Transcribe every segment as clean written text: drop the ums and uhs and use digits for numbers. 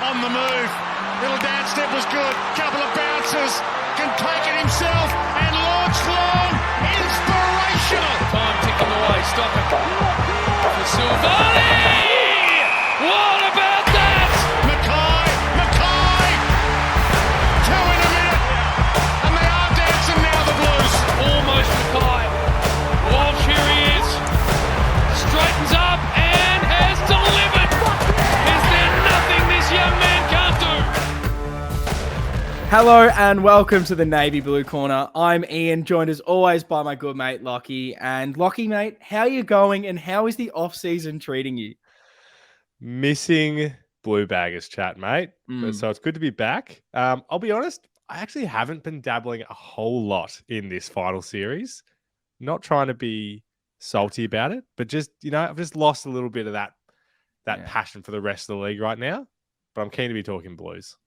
on the move. Little dance step was good. Couple of bounces. Can take it himself and launch long. Inspirational. Time ticking away. Stop it. For Silvani. What about that? Mackay. Two in a minute. And they are dancing now, the Blues. Almost Mackay. Walsh, here he is. Straightens up and has delivered. Is there nothing this young man can't do? Hello and welcome to the Navy Blue Corner. I'm Ian, joined as always by my good mate Lockie. And Lockie, mate, how are you going and how is the off-season treating you? Missing Blue Baggers chat, mate. So it's good to be back. I'll be honest, I actually haven't been dabbling a whole lot in this final series. Not trying to be salty about it, but just, I've just lost a little bit of that passion for the rest of the league right now. But I'm keen to be talking Blues.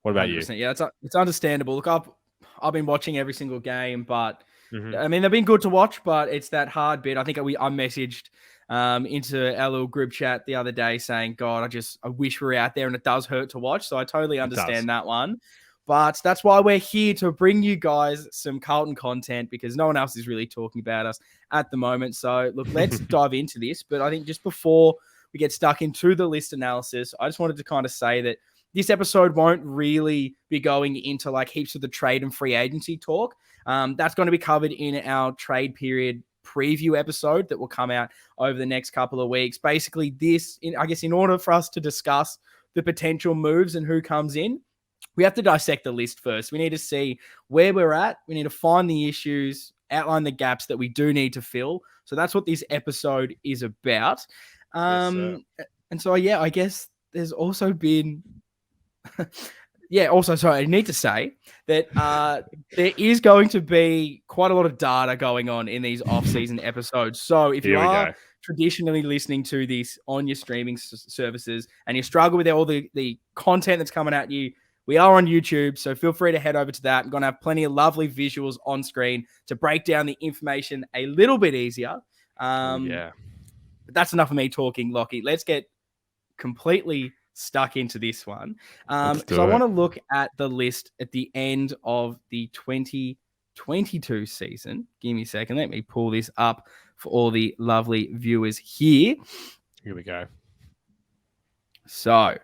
What about you? Yeah, it's understandable. Look, I've been watching every single game, but I mean, they've been good to watch, but it's that hard bit. I think I messaged into our little group chat the other day saying, God, I wish we were out there, and it does hurt to watch. So I totally understand that one. But that's why we're here to bring you guys some Carlton content, because no one else is really talking about us at the moment. So look, let's dive into this. But I think just before we get stuck into the list analysis, I just wanted to kind of say that this episode won't really be going into like heaps of the trade and free agency talk. That's going to be covered in our trade period preview episode that will come out over the next couple of weeks. Basically, in order for us to discuss the potential moves and who comes in, we have to dissect the list first. We need to see where we're at. We need to find the issues, outline the gaps that we do need to fill. So that's what this episode is about. And so, I guess there's also been... I need to say that there is going to be quite a lot of data going on in these off-season episodes. So if you are traditionally listening to this on your streaming services and you struggle with all the content that's coming at you, we are on YouTube, so feel free to head over to that. I'm going to have plenty of lovely visuals on screen to break down the information a little bit easier. But that's enough of me talking, Lockie. Let's get completely stuck into this one. Because I want to look at the list at the end of the 2022 season. Give me a second. Let me pull this up for all the lovely viewers here. Here we go. So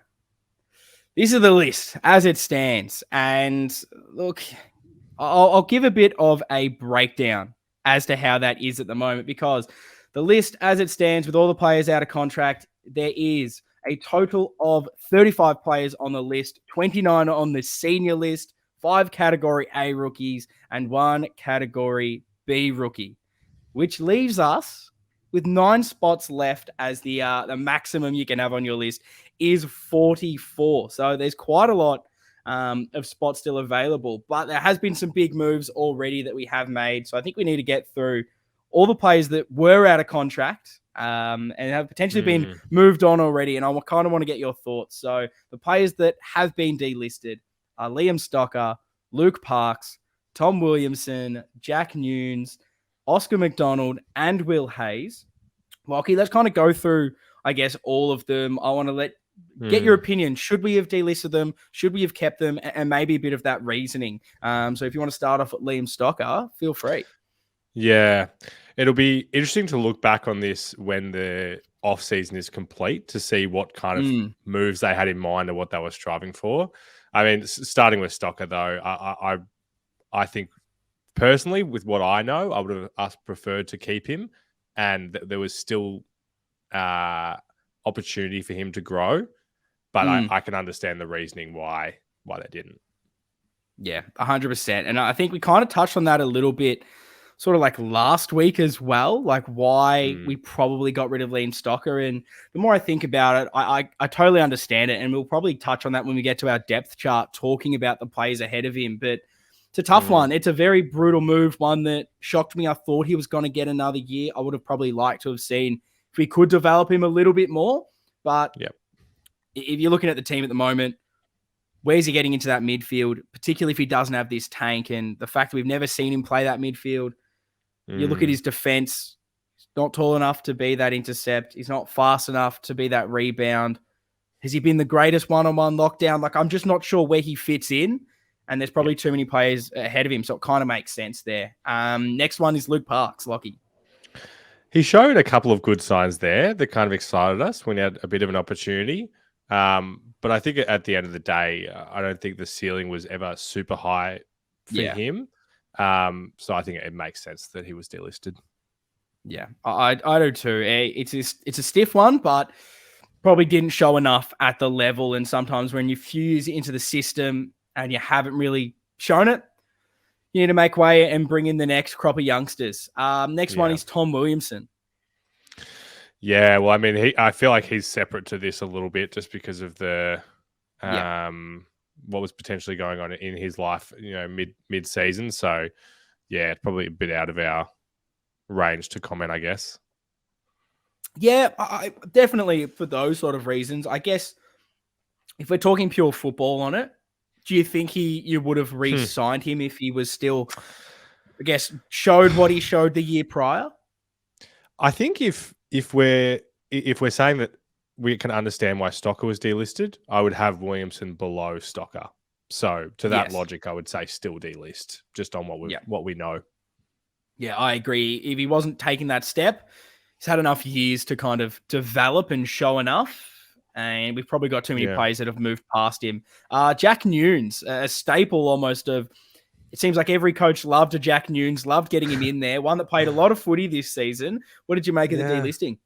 this is the list as it stands. And look, I'll give a bit of a breakdown as to how that is at the moment, because the list as it stands with all the players out of contract, there is a total of 35 players on the list, 29 on the senior list, 5 Category A rookies, and 1 Category B rookie, which leaves us with 9 spots left, as the maximum you can have on your list is 44. So there's quite a lot of spots still available, but there has been some big moves already that we have made. So I think we need to get through all the players that were out of contract and have potentially been moved on already. And I kind of want to get your thoughts. So the players that have been delisted are Liam Stocker, Luke Parks, Tom Williamson, Jack Nunes, Oscar McDonald, and Will Hayes. Lockie, let's kind of go through, I guess, all of them. I want to get your opinion. Should we have delisted them? Should we have kept them? And maybe a bit of that reasoning. So if you want to start off with Liam Stocker, feel free. Yeah, it'll be interesting to look back on this when the off-season is complete to see what kind of moves they had in mind or what they were striving for. I mean, starting with Stocker, though, I think personally, with what I know, I would have preferred to keep him, and there was still opportunity for him to grow, but I can understand the reasoning why they didn't. Yeah, 100%. And I think we kind of touched on that a little bit sort of like last week as well, like why we probably got rid of Liam Stocker. And the more I think about it, I totally understand it. And we'll probably touch on that when we get to our depth chart, talking about the players ahead of him. But it's a tough one. It's a very brutal move, one that shocked me. I thought he was going to get another year. I would have probably liked to have seen if we could develop him a little bit more. But if you're looking at the team at the moment, where's he getting into that midfield, particularly if he doesn't have this tank, and the fact that we've never seen him play that midfield. You look at his defense, he's not tall enough to be that intercept. He's not fast enough to be that rebound. Has he been the greatest one-on-one lockdown? Like, I'm just not sure where he fits in. And there's probably too many players ahead of him. So it kind of makes sense there. Next one is Luke Parks, Lockie. He showed a couple of good signs there that kind of excited us when he had a bit of an opportunity. But I think at the end of the day, I don't think the ceiling was ever super high for him. So I think it makes sense that he was delisted. Yeah, I do too. It's a stiff one, but probably didn't show enough at the level. And sometimes when you fuse into the system and you haven't really shown it, you need to make way and bring in the next crop of youngsters. Next one is Tom Williamson. Yeah, well, I mean, I feel like he's separate to this a little bit just because of the what was potentially going on in his life, mid season. So yeah, it's probably a bit out of our range to comment, I guess. Yeah, I definitely for those sort of reasons. I guess if we're talking pure football on it, do you think you would have re-signed him if he was still, I guess, showed what he showed the year prior? I think if we're saying that we can understand why Stocker was delisted, I would have Williamson below Stocker. So to that logic, I would say still delist, just on what we know. Yeah, I agree. If he wasn't taking that step, he's had enough years to kind of develop and show enough. And we've probably got too many players that have moved past him. Jack Nunes, a staple almost of, it seems like every coach loved a Jack Nunes, loved getting him in there. One that played a lot of footy this season. What did you make of the delisting?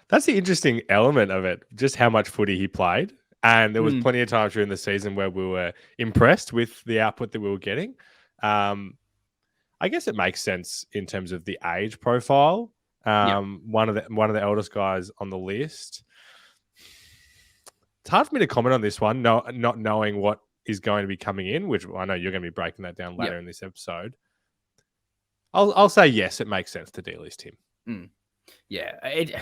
That's the interesting element of it, just how much footy he played. And there was plenty of times during the season where we were impressed with the output that we were getting. I guess it makes sense in terms of the age profile. One of the eldest guys on the list. It's hard for me to comment on this one, not knowing what is going to be coming in, which I know you're going to be breaking that down later in this episode. I'll say yes, it makes sense to delist him. Yeah,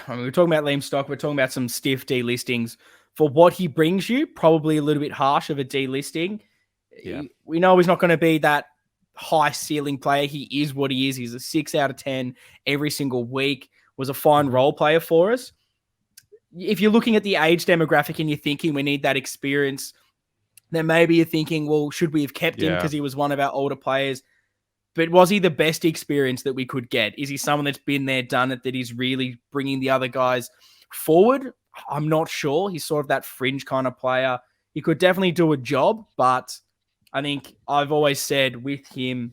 we're talking about Liam Stock. We're talking about some stiff delistings for what he brings you. Probably a little bit harsh of a delisting. Yeah. We know he's not going to be that high ceiling player. He is what he is. He's a 6 out of 10 every single week. Was a fine role player for us. If you're looking at the age demographic and you're thinking we need that experience, then maybe you're thinking, well, should we have kept him because he was one of our older players? But was he the best experience that we could get? Is he someone that's been there, done it, that he's really bringing the other guys forward? I'm not sure. He's sort of that fringe kind of player. He could definitely do a job, but I think I've always said with him,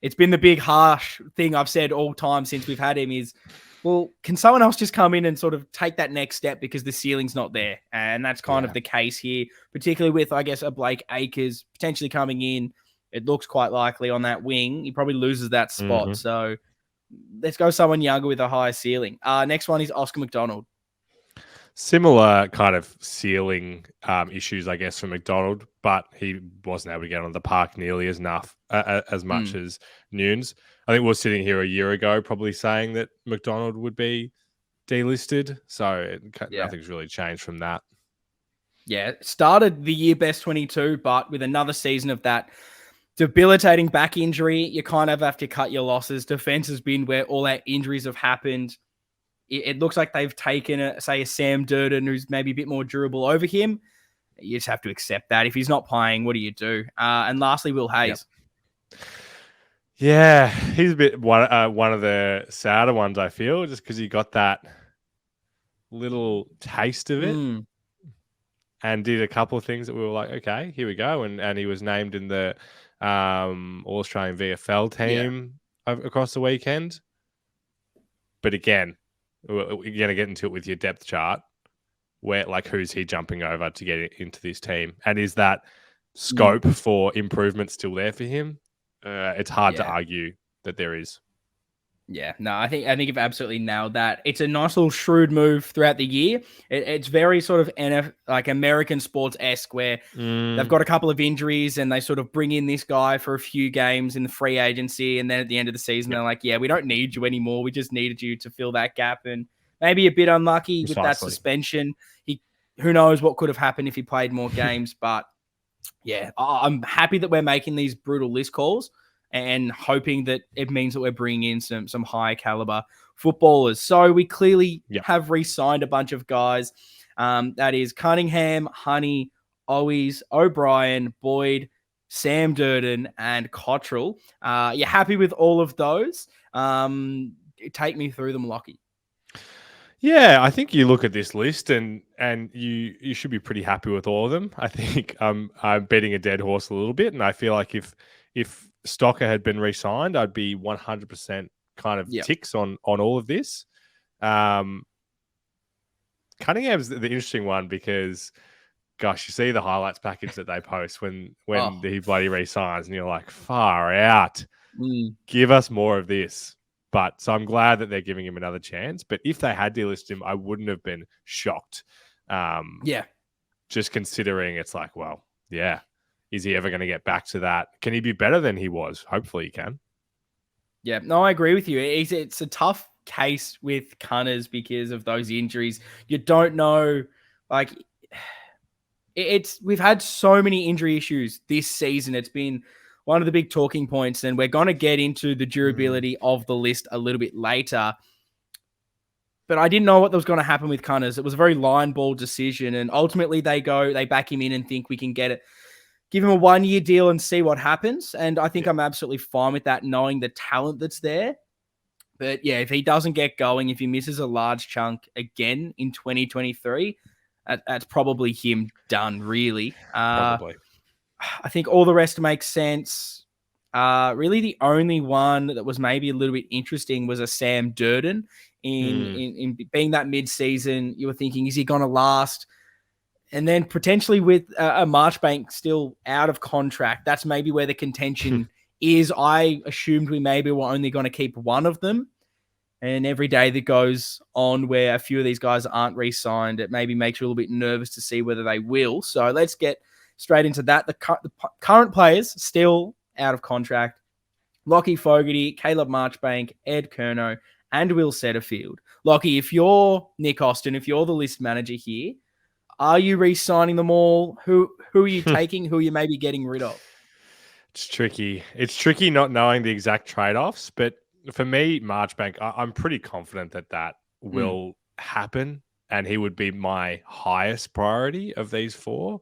it's been the big harsh thing I've said all time since we've had him is, well, can someone else just come in and sort of take that next step because the ceiling's not there? And that's kind of the case here, particularly with, I guess, a Blake Acres potentially coming in. It looks quite likely on that wing. He probably loses that spot. So let's go someone younger with a higher ceiling. Next one is Oscar McDonald. Similar kind of ceiling issues, I guess, for McDonald, but he wasn't able to get on the park nearly as much as Nunes. I think we were sitting here a year ago probably saying that McDonald would be delisted. So nothing's really changed from that. Yeah, started the year best 22, but with another season of that debilitating back injury, you kind of have to cut your losses. Defense has been where all our injuries have happened. It looks like they've taken, a Sam Durden, who's maybe a bit more durable over him. You just have to accept that. If he's not playing, what do you do? And lastly, Will Hayes. Yeah, he's a bit one of the sadder ones, I feel, just because he got that little taste of it and did a couple of things that we were like, okay, here we go. And he was named in the All-Australian VFL team across the weekend. But again, we're going to get into it with your depth chart. Where, like, who's he jumping over to get into this team? And is that scope for improvement still there for him? It's hard to argue that there is. Yeah, no, I think you've absolutely nailed that. It's a nice little shrewd move throughout the year. It's very sort of like American sports-esque where they've got a couple of injuries and they sort of bring in this guy for a few games in the free agency. And then at the end of the season, they're like, yeah, we don't need you anymore. We just needed you to fill that gap. And maybe a bit unlucky with that suspension. Who knows what could have happened if he played more games. But yeah, I'm happy that we're making these brutal list calls and hoping that it means that we're bringing in some high caliber footballers. So we clearly have re-signed a bunch of guys. That is Cunningham, Honey, Owies, O'Brien, Boyd, Sam Durden, and Cottrell. You happy with all of those? Take me through them, Lockie. Yeah, I think you look at this list and you should be pretty happy with all of them. I think I'm betting a dead horse a little bit, and I feel like if Stocker had been re-signed, I'd be 100% kind of ticks on all of this. Cunningham's the interesting one because, gosh, you see the highlights package that they post when he bloody re-signs, and you're like, far out. Give us more of this. But so I'm glad that they're giving him another chance. But if they had delisted him, I wouldn't have been shocked. Just considering it's like, well, yeah, is he ever going to get back to that? Can he be better than he was? Hopefully he can. Yeah, no, I agree with you. It's a tough case with Cunners because of those injuries. You don't know, like, we've had so many injury issues this season. It's been one of the big talking points, and we're going to get into the durability of the list a little bit later. But I didn't know what was going to happen with Cunners. It was a very line ball decision, and ultimately they back him in and think we can get it, give him a 1-year deal and see what happens. And I think I'm absolutely fine with that, knowing the talent that's there. But yeah, if he doesn't get going, if he misses a large chunk again in 2023, that's probably him done, really. Probably. I think all the rest makes sense. Really, the only one that was maybe a little bit interesting was a Sam Durden. In being that mid-season, you were thinking, is he going to last? And then potentially with a Marchbank still out of contract, that's maybe where the contention is. I assumed we maybe were only going to keep one of them. And every day that goes on where a few of these guys aren't re-signed, it maybe makes you a little bit nervous to see whether they will. So let's get straight into that. The current players still out of contract: Lockie Fogarty, Caleb Marchbank, Ed Curnow, and Will Setterfield. Lockie, if you're Nick Austin, if you're the list manager here, are you re-signing them all? Who are you taking? Who are you maybe getting rid of? It's tricky. It's tricky not knowing the exact trade-offs, but for me, Marchbank, I'm pretty confident that will happen, and he would be my highest priority of these four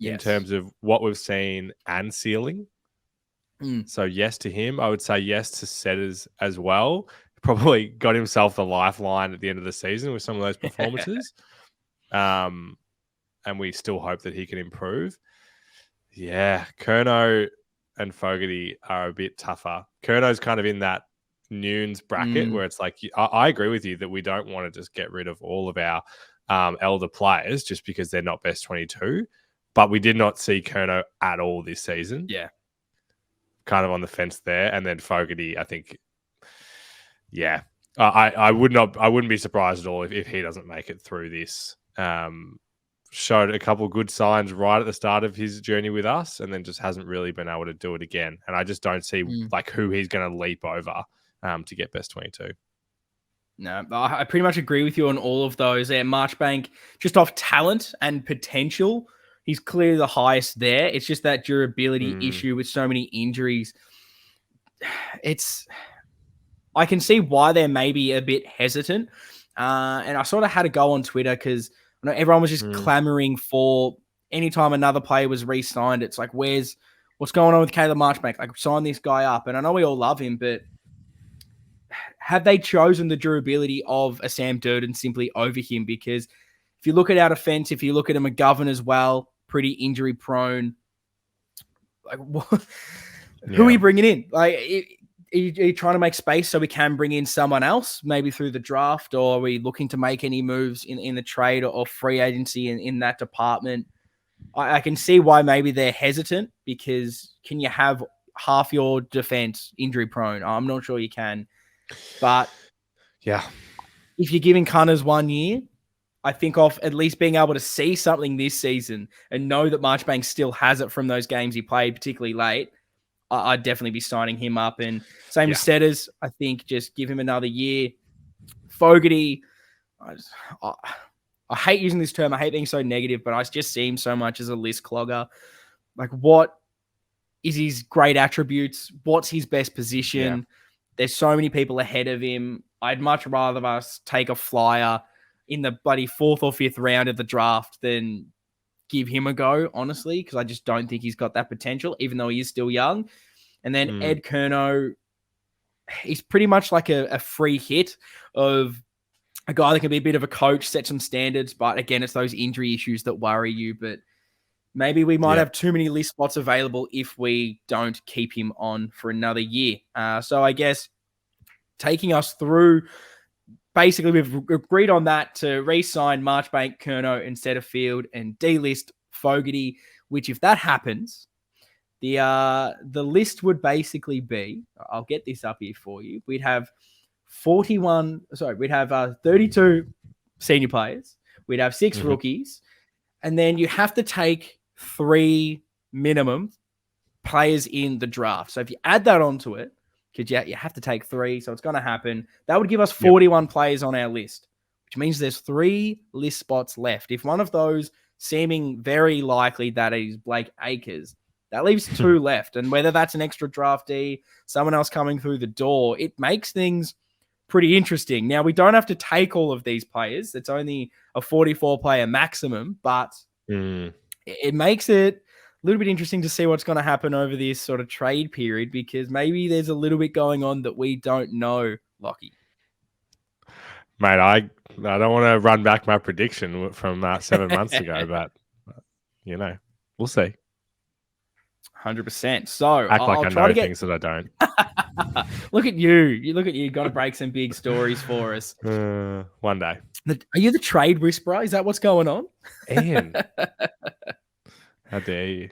in terms of what we've seen and ceiling. So yes to him. I would say yes to Setters as well. Probably got himself the lifeline at the end of the season with some of those performances. And we still hope that he can improve. Yeah, Curnow and Fogarty are a bit tougher. Curnow's kind of in that Nunes bracket where it's like, I agree with you that we don't want to just get rid of all of our elder players just because they're not best 22. But we did not see Curnow at all this season. Yeah. Kind of on the fence there. And then Fogarty, I think, I wouldn't be surprised at all if he doesn't make it through this. Showed a couple of good signs right at the start of his journey with us, and then just hasn't really been able to do it again. And I just don't see like who he's going to leap over to get best 22. No, I pretty much agree with you on all of those. Marchbank, just off talent and potential, he's clearly the highest there. It's just that durability issue with so many injuries. I can see why they're maybe a bit hesitant. And I sort of had to go on Twitter because I know everyone was just clamoring for anytime another player was re-signed. It's like, what's going on with Caleb Marchbank? Like, sign this guy up. And I know we all love him, but have they chosen the durability of a Sam Durden simply over him? Because if you look at our defense, if you look at a McGovern as well, pretty injury prone. Like, who are you bringing in? Like, are you trying to make space so we can bring in someone else, maybe through the draft, or are we looking to make any moves in the trade or free agency in that department? I can see why maybe they're hesitant, because can you have half your defense injury prone? I'm not sure you can. But yeah, if you're giving Cunners 1 year, I think of at least being able to see something this season and know that Marchbank still has it from those games he played, particularly late. I'd definitely be signing him up. And same with Setters. I think just give him another year. Fogarty, I hate using this term. I hate being so negative, but I just see him so much as a list clogger. Like, what is his great attributes? What's his best position? There's so many people ahead of him. I'd much rather us take a flyer in the bloody 4th or 5th round of the draft than give him a go, honestly, because I just don't think he's got that potential, even though he is still young. And then Ed Kerno, he's pretty much like a free hit of a guy that can be a bit of a coach, set some standards. But again, it's those injury issues that worry you. But maybe we might have too many list spots available if we don't keep him on for another year. So I guess taking us through, basically we've agreed on that to re-sign Marchbank, Kerno instead of Field, and delist Fogarty, which if that happens, the list would basically be, I'll get this up here for you. We'd have 32 senior players. We'd have 6 rookies. And then you have to take 3 minimum players in the draft. So if you add that onto it, because you have to take 3, so it's going to happen. That would give us 41 players on our list, which means there's 3 list spots left. If one of those, seeming very likely that is Blake Acres, that leaves 2 left. And whether that's an extra draftee, someone else coming through the door, it makes things pretty interesting. Now, we don't have to take all of these players. It's only a 44-player maximum, but it makes it a little bit interesting to see what's going to happen over this sort of trade period, because maybe there's a little bit going on that we don't know, Lockie. Mate, I don't want to run back my prediction from 7 months ago, but, we'll see. 100%. So act like I'll I try know to things that I don't. Look at you. Look at you. Got to break some big stories for us. One day. Are you the trade whisperer? Is that what's going on? Ian. How dare you?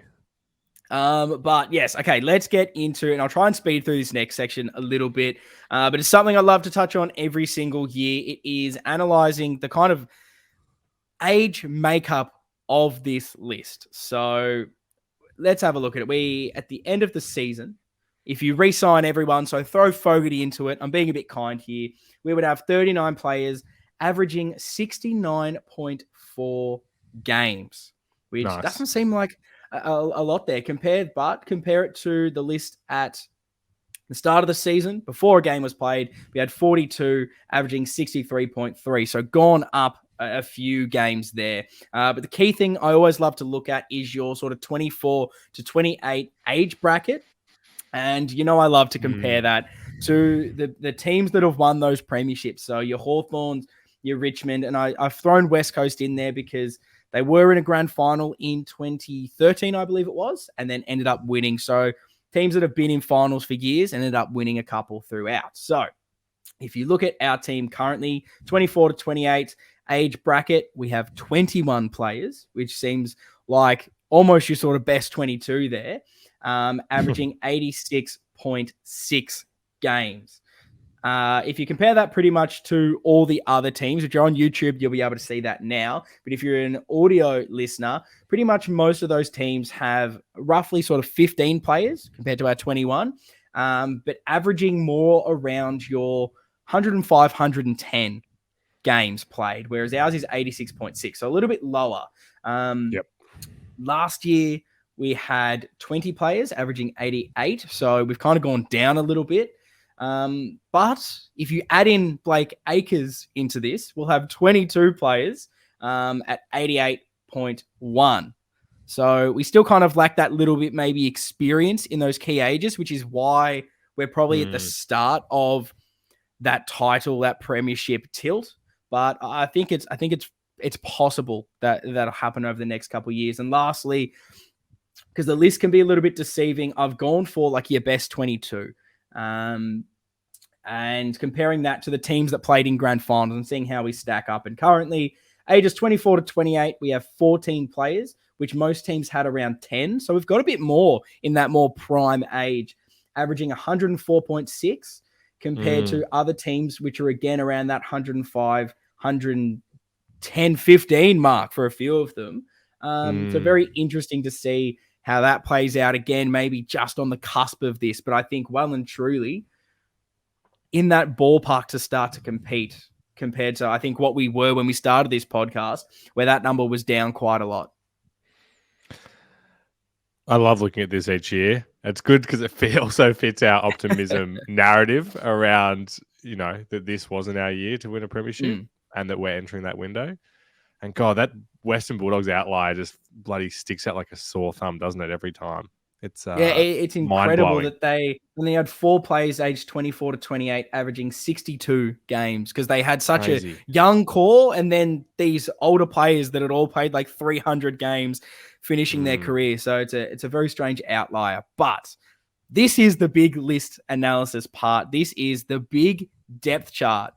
But yes, okay, let's get into it. And I'll try and speed through this next section a little bit. But it's something I love to touch on every single year. It is analyzing the kind of age makeup of this list. So let's have a look at it. At the end of the season, if you re-sign everyone, so throw Fogarty into it, I'm being a bit kind here, we would have 39 players averaging 69.4 games, which doesn't seem like a lot there. Compare it to the list at the start of the season. Before a game was played, we had 42 averaging 63.3. So gone up a few games there. But the key thing I always love to look at is your sort of 24 to 28 age bracket. And, I love to compare that to the teams that have won those premierships. So your Hawthorns, your Richmond, and I've thrown West Coast in there because they were in a grand final in 2013, I believe it was, and then ended up winning. So teams that have been in finals for years ended up winning a couple throughout. So if you look at our team currently, 24 to 28 age bracket, we have 21 players, which seems like almost your sort of best 22 there, averaging 86.6 games. If you compare that pretty much to all the other teams, if you're on YouTube, you'll be able to see that now. But if you're an audio listener, pretty much most of those teams have roughly sort of 15 players compared to our 21, but averaging more around your 105, 110 games played, whereas ours is 86.6, so a little bit lower. Last year, we had 20 players averaging 88, so we've kind of gone down a little bit. But if you add in Blake Acres into this, we'll have 22 players at 88.1. So we still kind of lack that little bit maybe experience in those key ages, which is why we're probably at the start of that title, that premiership tilt. But I think it's possible that that'll happen over the next couple of years. And lastly, because the list can be a little bit deceiving, I've gone for like your best 22. And comparing that to the teams that played in grand finals and seeing how we stack up. And currently, ages 24 to 28, we have 14 players, which most teams had around 10. So we've got a bit more in that more prime age, averaging 104.6 compared to other teams, which are again around that 105, 110, 15 mark for a few of them. So very interesting to see how that plays out again, maybe just on the cusp of this, but I think well and truly in that ballpark to start to compete compared to, I think, what we were when we started this podcast, where that number was down quite a lot. I love looking at this each year. It's good because it also fits our optimism narrative around, that this wasn't our year to win a premiership. and that we're entering that window. And God, that Western Bulldogs outlier just bloody sticks out like a sore thumb, doesn't it? Every time. It's it's mind incredible blowing. that they had 4 players aged 24 to 28 averaging 62 games because they had such Crazy. a young core, and then these older players that had all played like 300 games finishing their career. So it's a very strange outlier. But this is the big list analysis part. This is the big depth chart.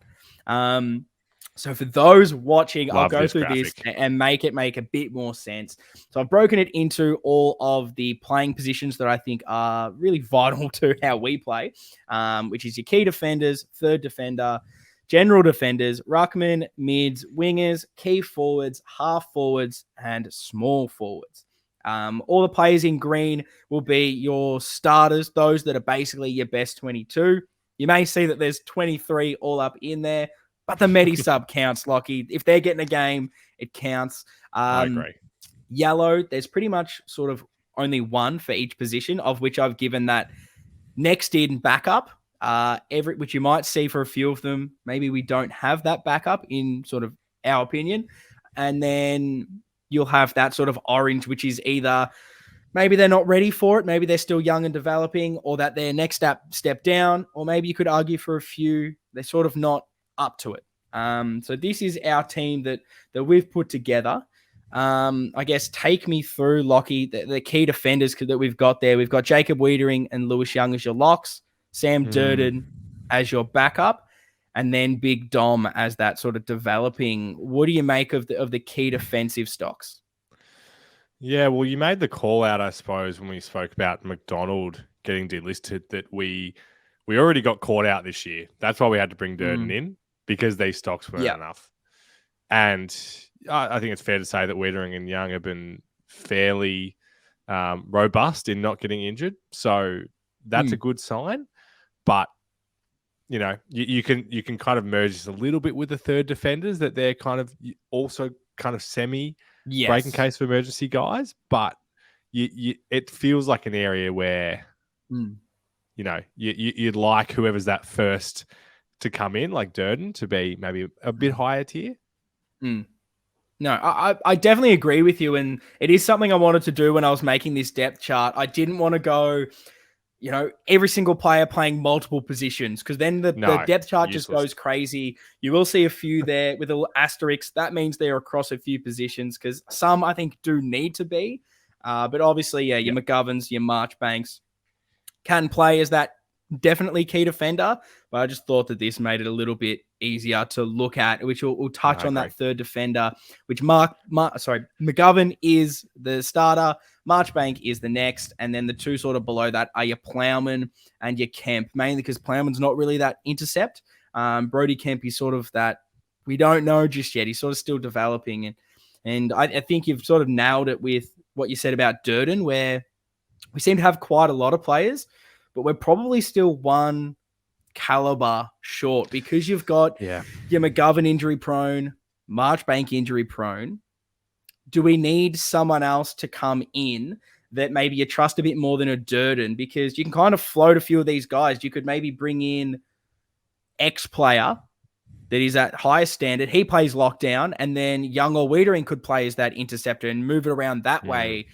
So for those watching, I'll go through this and make it make a bit more sense. So I've broken it into all of the playing positions that I think are really vital to how we play, which is your key defenders, third defender, general defenders, ruckman, mids, wingers, key forwards, half forwards, and small forwards. All the players in green will be your starters, those that are basically your best 22. You may see that there's 23 all up in there, but the Medi sub counts, Lockie. If they're getting a game, it counts. I agree. Yellow, there's pretty much sort of only one for each position, of which I've given that next in backup, which you might see for a few of them. Maybe we don't have that backup in sort of our opinion. And then you'll have that sort of orange, which is either maybe they're not ready for it, maybe they're still young and developing, or that their next step down, or maybe you could argue for a few, they're sort of not up to it. So this is our team that we've put together. I guess take me through, Lockie, the key defenders that we've got there. We've got Jacob Wiedering and Lewis Young as your locks, Sam Durden as your backup, and then Big Dom as that sort of developing. What do you make of the key defensive stocks? Yeah, well, you made the call out, I suppose, when we spoke about McDonald getting delisted, that we already got caught out this year. That's why we had to bring Durden in, because these stocks weren't enough. And I think it's fair to say that Wiedering and Young have been fairly robust in not getting injured. So that's a good sign. But, you know, you can kind of merge this a little bit with the third defenders, that they're kind of also kind of semi breaking case for emergency guys. But it feels like an area where, you know, you'd like whoever's that first to come in, like Durden, to be maybe a bit higher tier. No, I definitely agree with you. And it is something I wanted to do when I was making this depth chart. I didn't want to go, you know, every single player playing multiple positions, because then the depth chart just goes crazy. You will see a few there with a little asterisk. That means they're across a few positions, because some I think do need to be. But obviously, your McGoverns, your Marchbanks can play as that definitely key defender, but I just thought that this made it a little bit easier to look at, which we'll touch on that third defender, which McGovern is the starter, Marchbank is the next, and then the two sort of below that are your Plowman and your Kemp, mainly because Plowman's not really that intercept. Brody Kemp is sort of that, we don't know just yet. He's sort of still developing, and I think you've sort of nailed it with what you said about Durden, where we seem to have quite a lot of players, but we're probably still one caliber short, because you've got your McGovern injury prone, Marchbank injury prone. Do we need someone else to come in that maybe you trust a bit more than a Durden? Because you can kind of float a few of these guys. You could maybe bring in X player that is at higher standard. He plays lockdown, and then Young or Wiedering could play as that interceptor and move it around that way.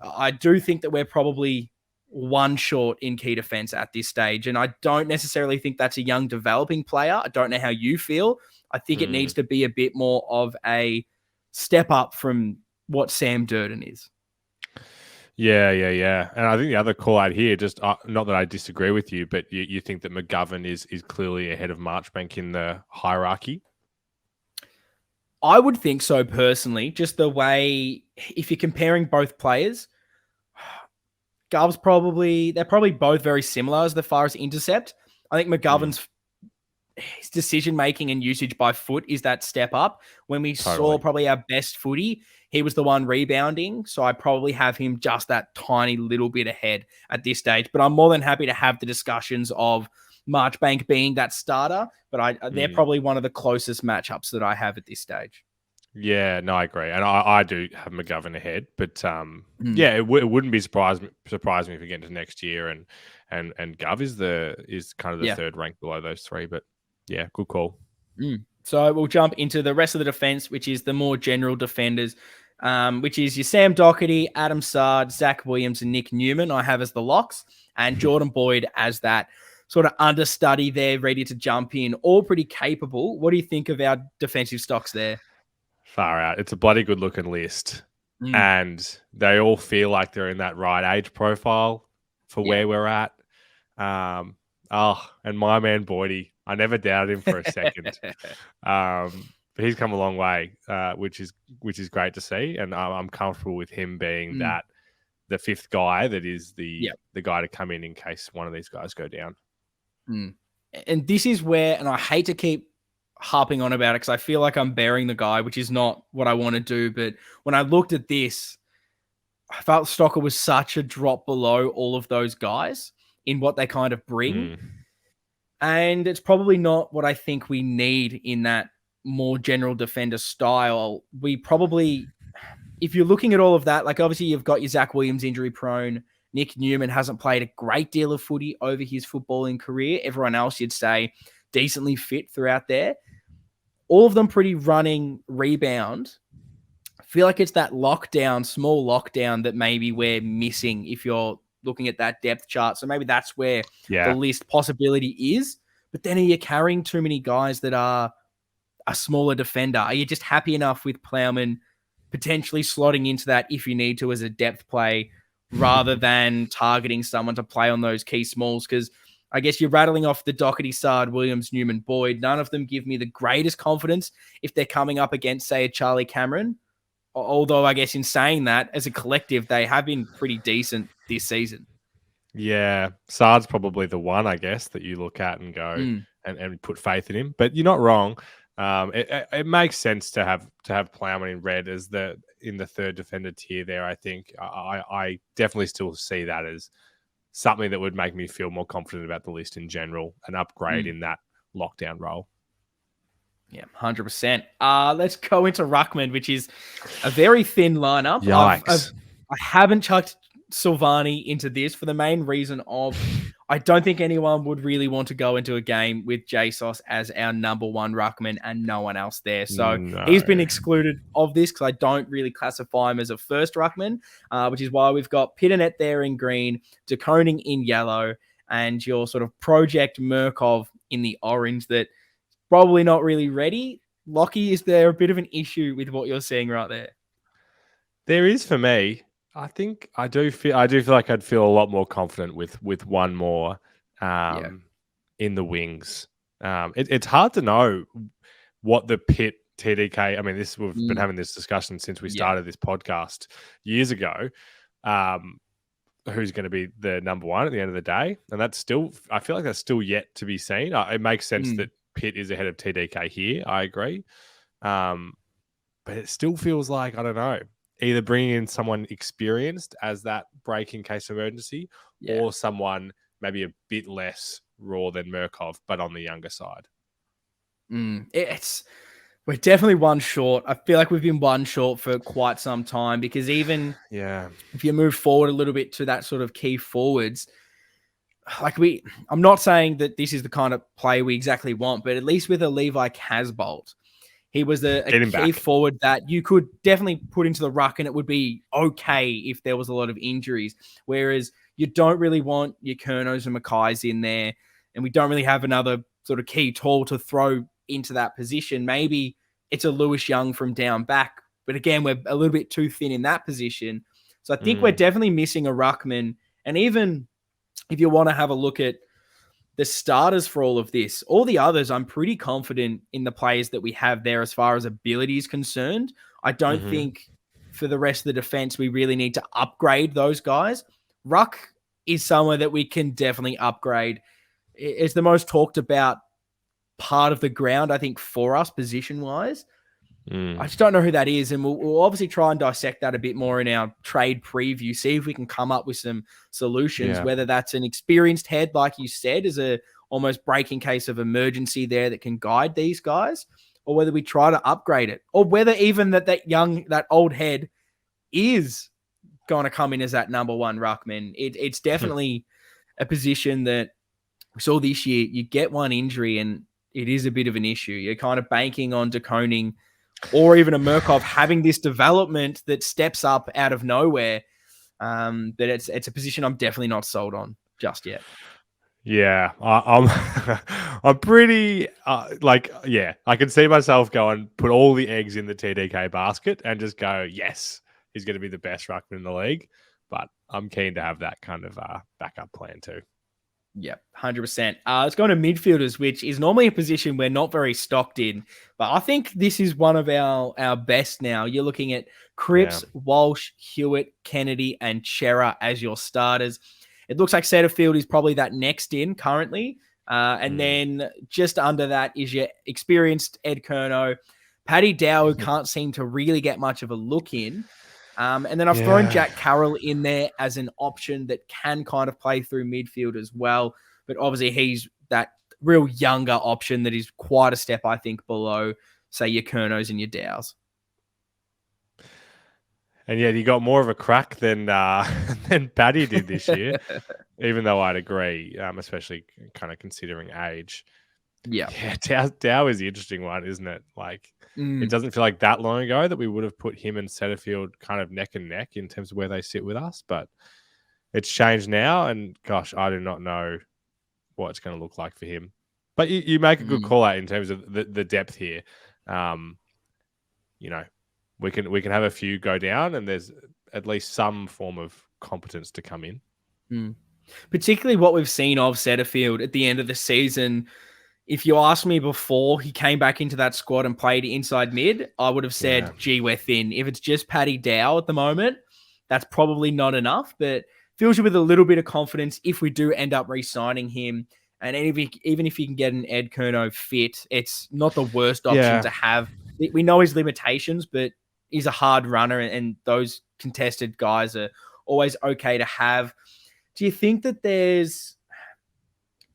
I do think that we're probably one short in key defense at this stage, and I don't necessarily think that's a young developing player. I don't know how you feel. I think it needs to be a bit more of a step up from what Sam Durden is. Yeah. And I think the other call out here, just not that I disagree with you, but you think that McGovern is clearly ahead of Marchbank in the hierarchy? I would think so personally, just the way, if you're comparing both players, Gov's they're probably both very similar as far as intercept. I think McGovern's his decision-making and usage by foot is that step up. When we saw probably our best footy, he was the one rebounding. So I probably have him just that tiny little bit ahead at this stage. But I'm more than happy to have the discussions of Marchbank being that starter. But they're probably one of the closest matchups that I have at this stage. Yeah, no, I agree. And I do have McGovern ahead. But it wouldn't be surprise me if we get into next year and Gov is kind of the third rank below those three. But yeah, good call. So we'll jump into the rest of the defense, which is the more general defenders, which is your Sam Doherty, Adam Sard, Zach Williams, and Nick Newman. I have as the locks, and Jordan Boyd as that sort of understudy there, ready to jump in. All pretty capable. What do you think of our defensive stocks there? Far out. It's a bloody good looking list. And they all feel like they're in that right age profile for where we're at. And my man Boydie, I never doubted him for a second. But he's come a long way, which is great to see. And I'm comfortable with him being that the fifth guy that is the guy to come in case one of these guys go down. And this is where, and I hate to keep harping on about it because I feel like I'm bearing the guy, which is not what I want to do. But when I looked at this, I felt Stocker was such a drop below all of those guys in what they kind of bring. And it's probably not what I think we need in that more general defender style. We probably, if you're looking at all of that, like obviously you've got your Zach Williams injury prone. Nick Newman hasn't played a great deal of footy over his footballing career. Everyone else, you'd say, decently fit throughout there. All of them pretty running rebound. I feel like it's that small lockdown that maybe we're missing if you're looking at that depth chart. So maybe that's where the list possibility is. But then are you carrying too many guys that are a smaller defender? Are you just happy enough with Plowman potentially slotting into that if you need to as a depth play rather than targeting someone to play on those key smalls? Because I guess you're rattling off the Doherty, Sard, Williams, Newman, Boyd. None of them give me the greatest confidence if they're coming up against, say, a Charlie Cameron. Although I guess in saying that, as a collective, they have been pretty decent this season. Yeah, Sard's probably the one, I guess, that you look at and go and put faith in him. But you're not wrong. It makes sense to have Plowman in red as in the third defender tier there. I think I definitely still see that as something that would make me feel more confident about the list in general, an upgrade in that lockdown role. Yeah, 100%. Let's go into Ruckman, which is a very thin lineup. Yikes. I haven't chucked Silvani into this for the main reason of I don't think anyone would really want to go into a game with Jesus as our number one ruckman and no one else there. So he's been excluded of this because I don't really classify him as a first ruckman, which is why we've got Pitternet there in green, De Koning in yellow, and your sort of Project Murkov in the orange that probably not really ready. Lockie, is there a bit of an issue with what you're seeing right there? There is for me. I think I do feel like I'd feel a lot more confident with one more in the wings. It's hard to know what the Pitt TDK. I mean, we've been having this discussion since we started this podcast years ago. Who's going to be the number one at the end of the day? And I feel like that's still yet to be seen. It makes sense that Pitt is ahead of TDK here. I agree, but it still feels like I don't know. Either bringing in someone experienced as that break in case of emergency or someone maybe a bit less raw than Murkov, but on the younger side. We're definitely one short. I feel like we've been one short for quite some time because even if you move forward a little bit to that sort of key forwards, I'm not saying that this is the kind of play we exactly want, but at least with a Levi Casbolt, he was a key forward that you could definitely put into the ruck and it would be okay if there was a lot of injuries. Whereas you don't really want your Kernos and Mackay's in there. And we don't really have another sort of key tall to throw into that position. Maybe it's a Lewis Young from down back. But again, we're a little bit too thin in that position. So I think we're definitely missing a ruckman. And even if you want to have a look at the starters for all of this, all the others, I'm pretty confident in the players that we have there as far as ability is concerned. I don't think for the rest of the defense, we really need to upgrade those guys. Ruck is someone that we can definitely upgrade. It's the most talked about part of the ground, I think, for us position-wise. I just don't know who that is, and we'll obviously try and dissect that a bit more in our trade preview, see if we can come up with some solutions, whether that's an experienced head, like you said, as a almost breaking case of emergency there that can guide these guys, or whether we try to upgrade it, or whether even that old head is going to come in as that number one ruckman. It's definitely a position that we saw this year. You get one injury and it is a bit of an issue. You're kind of banking on De Koning or even a Murkoff having this development that steps up out of nowhere. But it's a position I'm definitely not sold on just yet. Yeah, I'm I'm pretty I can see myself going, put all the eggs in the TDK basket and just go, yes, he's going to be the best ruckman in the league. But I'm keen to have that kind of backup plan too. Yeah, 100%. Let's go to midfielders, which is normally a position we're not very stocked in. But I think this is one of our best now. You're looking at Cripps, Walsh, Hewitt, Kennedy, and Chera as your starters. It looks like Setterfield is probably that next in currently. And then just under that is your experienced Ed Kerno, Paddy Dow, who can't seem to really get much of a look in. And then I've thrown Jack Carroll in there as an option that can kind of play through midfield as well. But obviously he's that real younger option that is quite a step, I think, below, say, your Kernos and your Dows. And yet he got more of a crack than Paddy did this year, even though I'd agree, especially kind of considering age. Yeah, Dow is the interesting one, isn't it? Like, it doesn't feel like that long ago that we would have put him and Setterfield kind of neck and neck in terms of where they sit with us, but it's changed now, and gosh, I do not know what it's going to look like for him. But you make a good call out in terms of the depth here. We can have a few go down, and there's at least some form of competence to come in. Particularly what we've seen of Setterfield at the end of the season. If you asked me before he came back into that squad and played inside mid, I would have said, gee, we're thin. If it's just Paddy Dow at the moment, that's probably not enough, but fills you with a little bit of confidence if we do end up re-signing him. And even if you can get an Ed Kerno fit, it's not the worst option to have. We know his limitations, but he's a hard runner, and those contested guys are always okay to have. Do you think that there's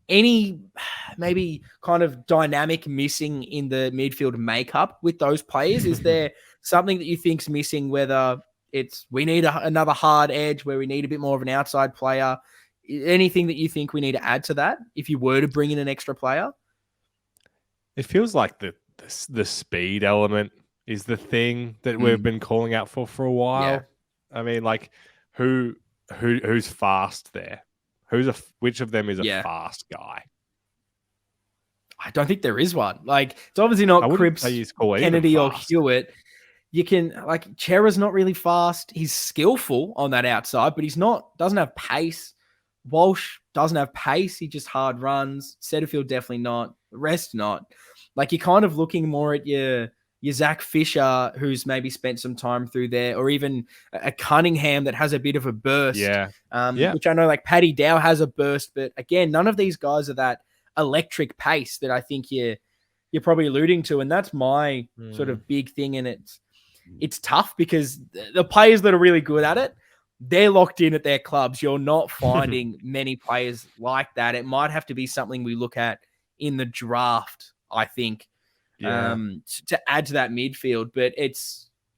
any maybe kind of dynamic missing in the midfield makeup with those players? Is there something that you think's missing, whether it's we need another hard edge, where we need a bit more of an outside player? Anything that you think we need to add to that if you were to bring in an extra player? It feels like the speed element is the thing that we've been calling out for a while. Yeah. I mean, like, who's fast there? Which of them is a fast guy? I don't think there is one. Like, it's obviously not Cripps, Kennedy, or Hewitt. You can, like, Chera's not really fast. He's skillful on that outside, but doesn't have pace. Walsh doesn't have pace. He just hard runs. Setterfield definitely not. The rest not. Like, you're kind of looking more at your Zach Fisher, who's maybe spent some time through there, or even a Cunningham that has a bit of a burst. Which I know, like, Paddy Dow has a burst, but again, none of these guys are that electric pace that I think you're probably alluding to, and that's my sort of big thing. And it's tough because the players that are really good at it, they're locked in at their clubs. You're not finding many players like that. It might have to be something we look at in the draft, I think. To add to that midfield. But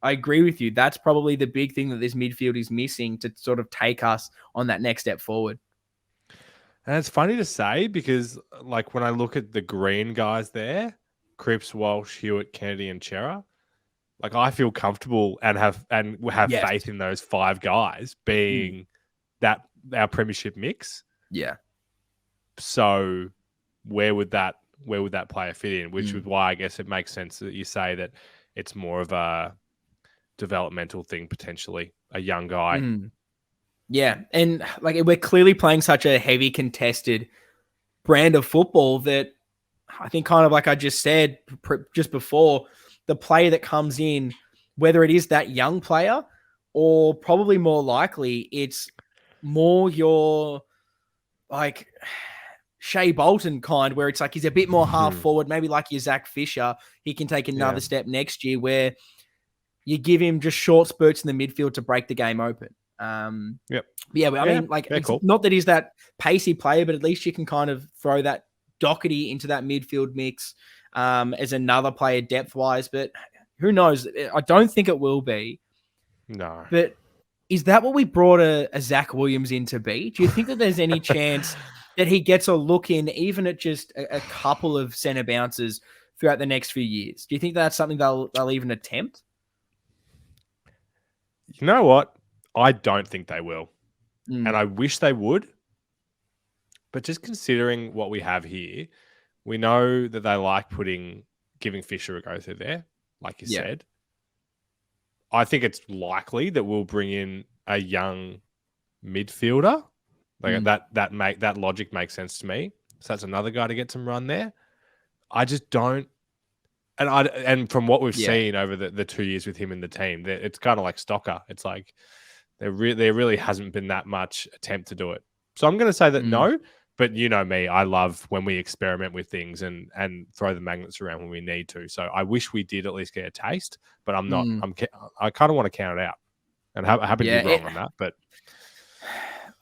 I agree with you. That's probably the big thing that this midfield is missing to sort of take us on that next step forward. And it's funny to say because, like, when I look at the green guys there, Cripps, Walsh, Hewitt, Kennedy, and Chera, like, I feel comfortable and have faith in those five guys being that our premiership mix. Yeah. So where would that player fit in? Which is why I guess it makes sense that you say that it's more of a developmental thing, potentially a young guy. Yeah. And like, we're clearly playing such a heavy contested brand of football that I think, kind of like I just said just before, the player that comes in, whether it is that young player or probably more likely it's more your like Shea Bolton kind, where it's like he's a bit more half forward, maybe like your Zach Fisher. He can take another step next year where you give him just short spurts in the midfield to break the game open. I mean, like, it's not that he's that pacey player, but at least you can kind of throw that Doherty into that midfield mix as another player depth-wise. But who knows? I don't think it will be. No. But is that what we brought a Zach Williams in to be? Do you think that there's any chance that he gets a look in, even at just a couple of centre bounces throughout the next few years? Do you think that's something they'll even attempt? You know what? I don't think they will. Mm. And I wish they would. But just considering what we have here, we know that they like giving Fisher a go through there, like you said. I think it's likely that we'll bring in a young midfielder. Like that logic makes sense to me. So that's another guy to get some run there. I just don't. And from what we've seen over the 2 years with him in the team, it's kind of like Stocker. It's like there really hasn't been that much attempt to do it. So I'm going to say that no. But you know me, I love when we experiment with things and throw the magnets around when we need to. So I wish we did at least get a taste, but I'm not. I kind of want to count it out, and happy to be wrong on that. But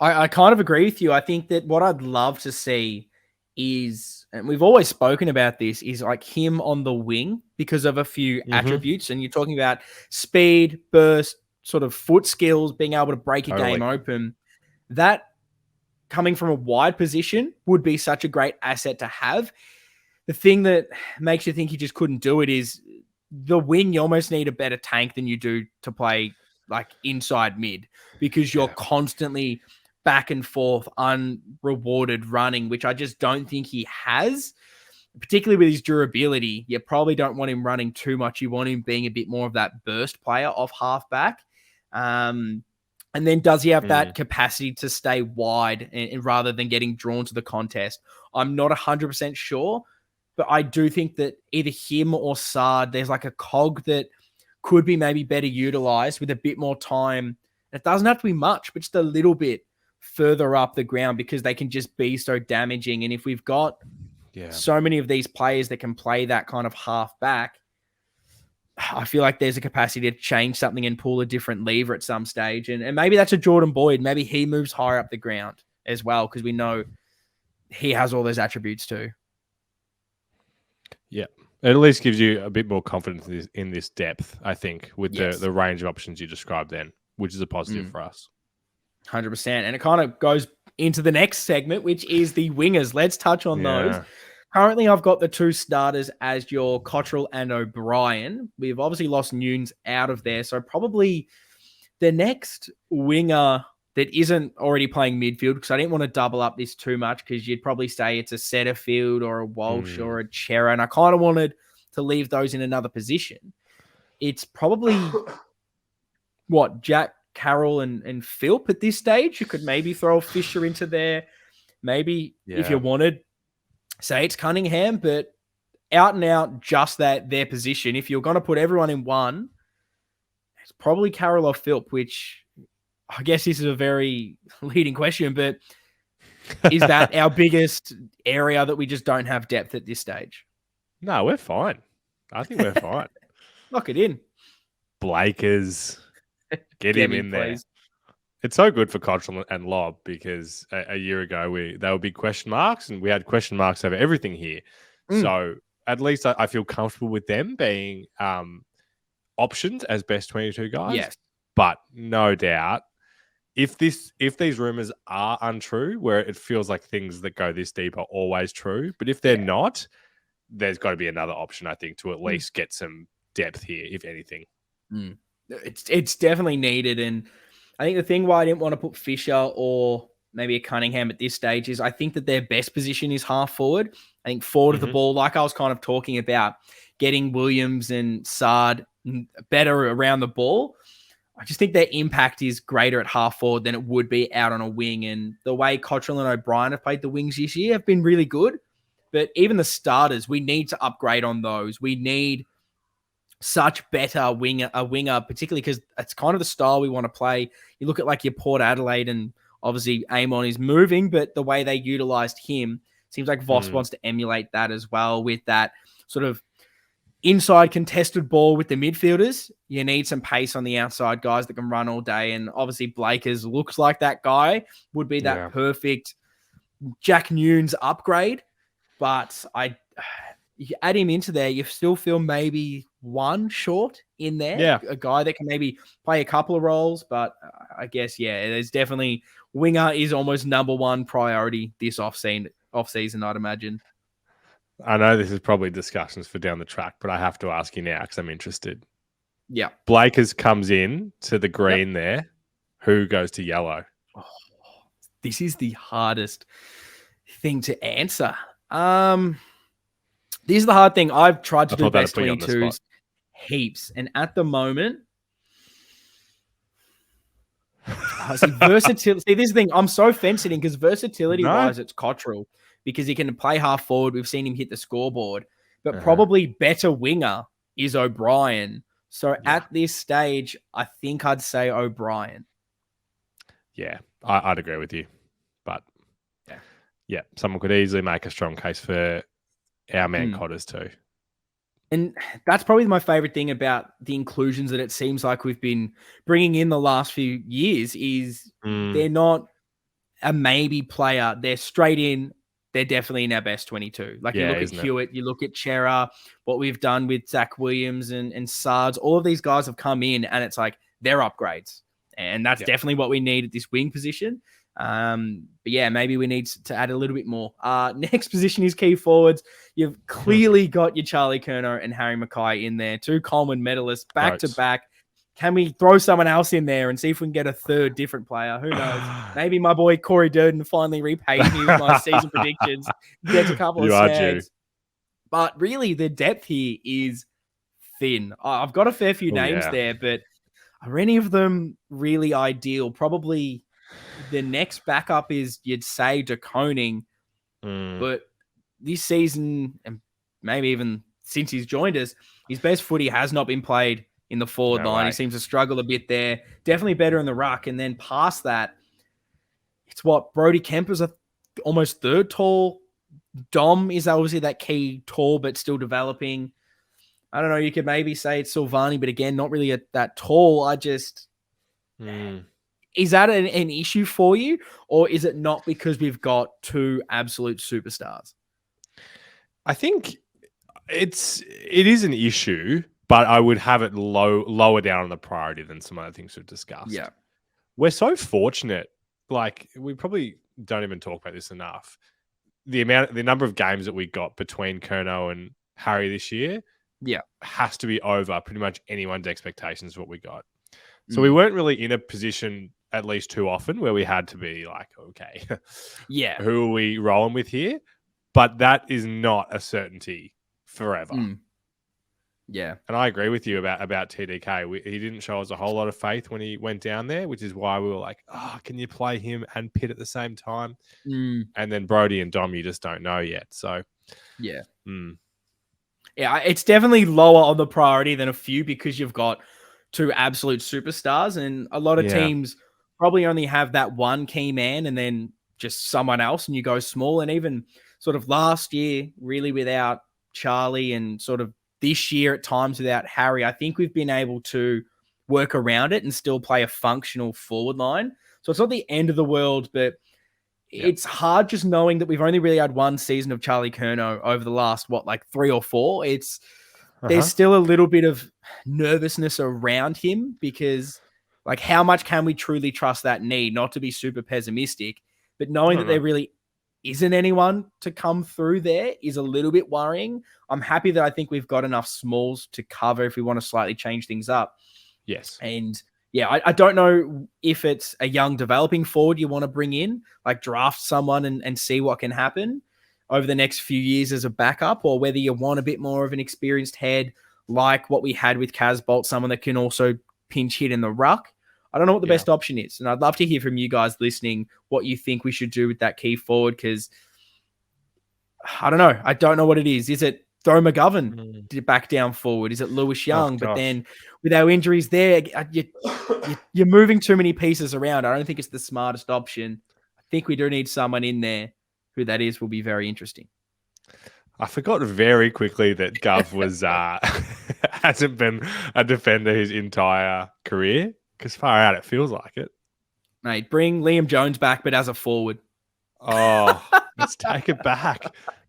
I kind of agree with you. I think that what I'd love to see is, and we've always spoken about this, is like him on the wing because of a few attributes. And you're talking about speed, burst, sort of foot skills, being able to break a game open. That coming from a wide position would be such a great asset to have. The thing that makes you think he just couldn't do it is the wing. You almost need a better tank than you do to play like inside mid, because you're constantly back and forth, unrewarded running, which I just don't think he has, particularly with his durability. You probably don't want him running too much. You want him being a bit more of that burst player off halfback. And then does he have that capacity to stay wide and rather than getting drawn to the contest? I'm not 100% sure, but I do think that either him or Saad, there's like a cog that could be maybe better utilized with a bit more time. It doesn't have to be much, but just a little bit further up the ground, because they can just be so damaging. And if we've got so many of these players that can play that kind of half back, I feel like there's a capacity to change something and pull a different lever at some stage. And maybe that's a Jordan Boyd. Maybe he moves higher up the ground as well, because we know he has all those attributes too. Yeah. It at least gives you a bit more confidence in this depth, I think, with the range of options you described then, which is a positive for us. 100%. And it kind of goes into the next segment, which is the wingers. Let's touch on those. Currently, I've got the two starters as your Cottrell and O'Brien. We've obviously lost Nunes out of there. So probably the next winger that isn't already playing midfield, because I didn't want to double up this too much, because you'd probably say it's a Setterfield or a Walsh or a Chera. And I kind of wanted to leave those in another position. It's probably, Jack, Carroll, and Philp at this stage. You could maybe throw Fisher into there. Maybe if you wanted, say it's Cunningham, but out and out, just their position. If you're going to put everyone in one, it's probably Carroll or Philp, which I guess this is a very leading question, but is that our biggest area that we just don't have depth at this stage? No, we're fine. I think we're fine. Lock it in. Blakers, get him in there. Please. It's so good for Cottrell and Lobb, because a year ago they were big question marks, and we had question marks over everything here. So at least I feel comfortable with them being options as best 22 guys. Yes. But no doubt, if these rumors are untrue, where it feels like things that go this deep are always true, but if they're not, there's got to be another option, I think, to at least get some depth here, if anything. It's definitely needed. And I think the thing why I didn't want to put Fisher or maybe a Cunningham at this stage is I think that their best position is half forward. I think forward of the ball, like I was kind of talking about, getting Williams and Saad better around the ball. I just think their impact is greater at half forward than it would be out on a wing. And the way Cottrell and O'Brien have played the wings this year have been really good. But even the starters, we need to upgrade on those. We need such better winger, particularly because it's kind of the style we want to play. You look at like your Port Adelaide, and obviously Amon is moving, but the way they utilized him seems like Voss wants to emulate that as well, with that sort of inside contested ball with the midfielders. You need some pace on the outside, guys that can run all day. And obviously Blakers looks like that guy, would be that perfect Jack Nunes upgrade. But you add him into there, you still feel maybe one short in there. Yeah. A guy that can maybe play a couple of roles, but I guess, yeah, there's definitely winger is almost number one priority this off season, I'd imagine. I know this is probably discussions for down the track, but I have to ask you now because I'm interested. Yeah. Blakers comes in to the green there. Who goes to yellow? Oh, this is the hardest thing to answer. This is the hard thing. I've tried to do best 22s heaps. And at the moment, versatility. See, this is the thing. I'm so fencing because versatility-wise, it's Cottrell because he can play half forward. We've seen him hit the scoreboard. But probably better winger is O'Brien. So at this stage, I think I'd say O'Brien. Yeah, I'd agree with you. But yeah, someone could easily make a strong case for our man Cotters too. And that's probably my favorite thing about the inclusions that it seems like we've been bringing in the last few years is they're not a maybe player. They're straight in. They're definitely in our best 22. Like you look at Hewitt, you look at Chera, what we've done with Zach Williams and Sards. All of these guys have come in and it's like they're upgrades. And that's definitely what we need at this wing position. But yeah, maybe we need to add a little bit more. Next position is key forwards. You've clearly got your Charlie Curnow and Harry Mackay in there, 2 Coleman medalists back to back. Can we throw someone else in there and see if we can get a third different player? Who knows? Maybe my boy Corey Durden finally repaid me with my season predictions. Gets a couple of snags. But really, the depth here is thin. I've got a fair few names there, but are any of them really ideal? Probably the next backup is, you'd say, De Koning. But this season, and maybe even since he's joined us, his best footy has not been played in the forward line. He seems to struggle a bit there. Definitely better in the ruck. And then past that, it's what Brody Kemper's almost third tall. Dom is obviously that key tall, but still developing. I don't know. You could maybe say it's Silvani, but again, not really that tall. I just, is that an issue for you, or is it not because we've got 2 absolute superstars? I think it is an issue, but I would have it lower down on the priority than some other things we've discussed. Yeah. We're so fortunate. Like, we probably don't even talk about this enough. The number of games that we got between Curnow and Harry this year has to be over pretty much anyone's expectations of what we got. So we weren't really in a position, at least too often, where we had to be like, okay, who are we rolling with here? But that is not a certainty forever. Yeah. And I agree with you about TDK. He didn't show us a whole lot of faith when he went down there, which is why we were like, can you play him and Pitt at the same time? And then Brody and Dom, you just don't know yet. So, yeah. Yeah, it's definitely lower on the priority than a few because you've got 2 absolute superstars, and a lot of teams probably only have that one key man and then just someone else, and you go small. And even sort of last year, really without Charlie, and sort of this year at times without Harry, I think we've been able to work around it and still play a functional forward line. So it's not the end of the world, but it's hard just knowing that we've only really had one season of Charlie Curnow over the last, 3 or 4. There's still a little bit of nervousness around him because, like, how much can we truly trust that knee? Not to be super pessimistic, but knowing that there really isn't anyone to come through there is a little bit worrying. I'm happy that I think we've got enough smalls to cover if we want to slightly change things up. Yes. And yeah, I don't know if it's a young developing forward you want to bring in, like draft someone and see what can happen over the next few years as a backup, or whether you want a bit more of an experienced head like what we had with Casbolt, someone that can also pinch hit in the ruck. I don't know what the best option is. And I'd love to hear from you guys listening what you think we should do with that key forward, because I don't know. I don't know what it is. Is it throw McGovern back down forward? Is it Lewis Young? But then with our injuries there, you're moving too many pieces around. I don't think it's the smartest option. I think we do need someone in there. Who that is will be very interesting. I forgot very quickly that Gov was hasn't been a defender his entire career, because far out it feels like it. Mate, bring Liam Jones back, but as a forward. Oh, let's take it back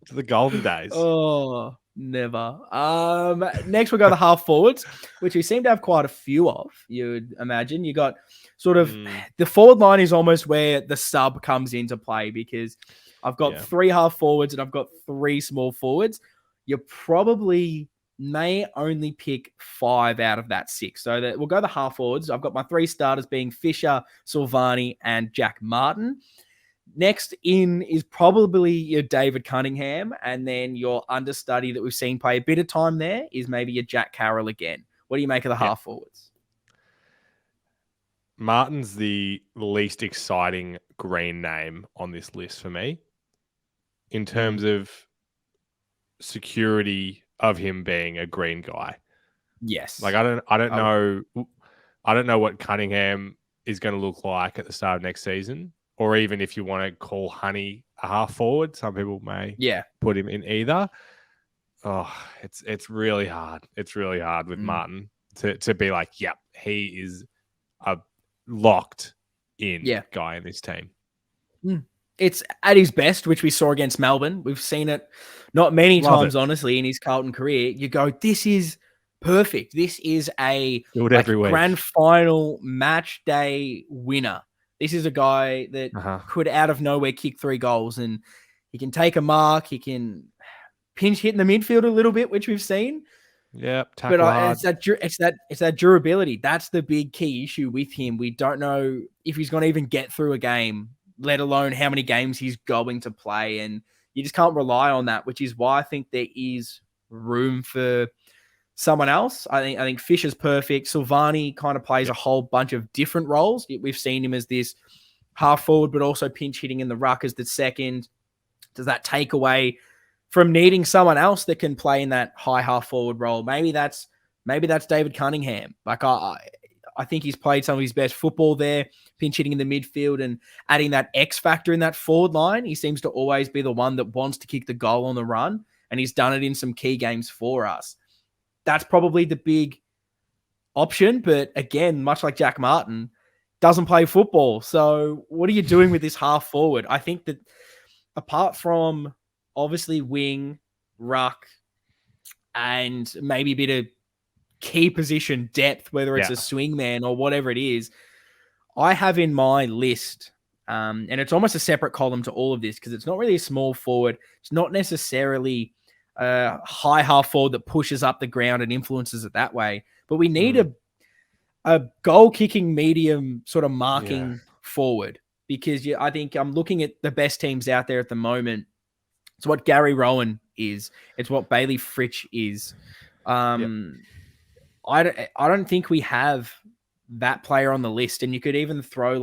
to the golden days. Oh, Never. Next we'll go the half forwards, which we seem to have quite a few of. You would imagine you got sort of the forward line is almost where the sub comes into play because I've got 3 half forwards and I've got 3 small forwards. You probably may only pick 5 out of that 6. So we'll go the half forwards. I've got my 3 starters being Fisher, Silvani, and Jack Martin. Next in is probably your David Cunningham, and then your understudy that we've seen play a bit of time there is maybe your Jack Carroll again. What do you make of the half forwards? Martin's the least exciting green name on this list for me in terms of security of him being a green guy. Yes. Like I don't know what Cunningham is going to look like at the start of next season. Or even if you want to call Honey a half forward, some people may put him in either. Oh, it's really hard. It's really hard with Martin to be like, yep, he is a locked in guy in this team. It's at his best, which we saw against Melbourne. We've seen it not many times, honestly, in his Carlton career. You go, this is perfect. This is a grand final match day winner. This is a guy that could out of nowhere kick 3 goals, and he can take a mark. He can pinch hit in the midfield a little bit, which we've seen. Yeah, but it's that durability. That's the big key issue with him. We don't know if he's going to even get through a game, let alone how many games he's going to play, and you just can't rely on that. Which is why I think there is room for someone else. I think Fisher's perfect. Silvani kind of plays a whole bunch of different roles. We've seen him as this half forward, but also pinch hitting in the ruck as the second. Does that take away from needing someone else that can play in that high half forward role? Maybe that's David Cunningham. Like I think he's played some of his best football there, pinch hitting in the midfield and adding that X factor in that forward line. He seems to always be the one that wants to kick the goal on the run, and he's done it in some key games for us. That's probably the big option. But again, much like Jack Martin, doesn't play football. So what are you doing with this half forward? I think that apart from obviously wing, ruck, and maybe a bit of key position depth, whether it's a swing man or whatever it is, I have in my list, and it's almost a separate column to all of this because it's not really a small forward. It's not necessarily high half forward that pushes up the ground and influences it that way. But we need a goal kicking medium sort of marking forward because I think I'm looking at the best teams out there at the moment. It's what Gary Rowan is. It's what Bailey Fritsch is. I don't think we have that player on the list. And you could even throw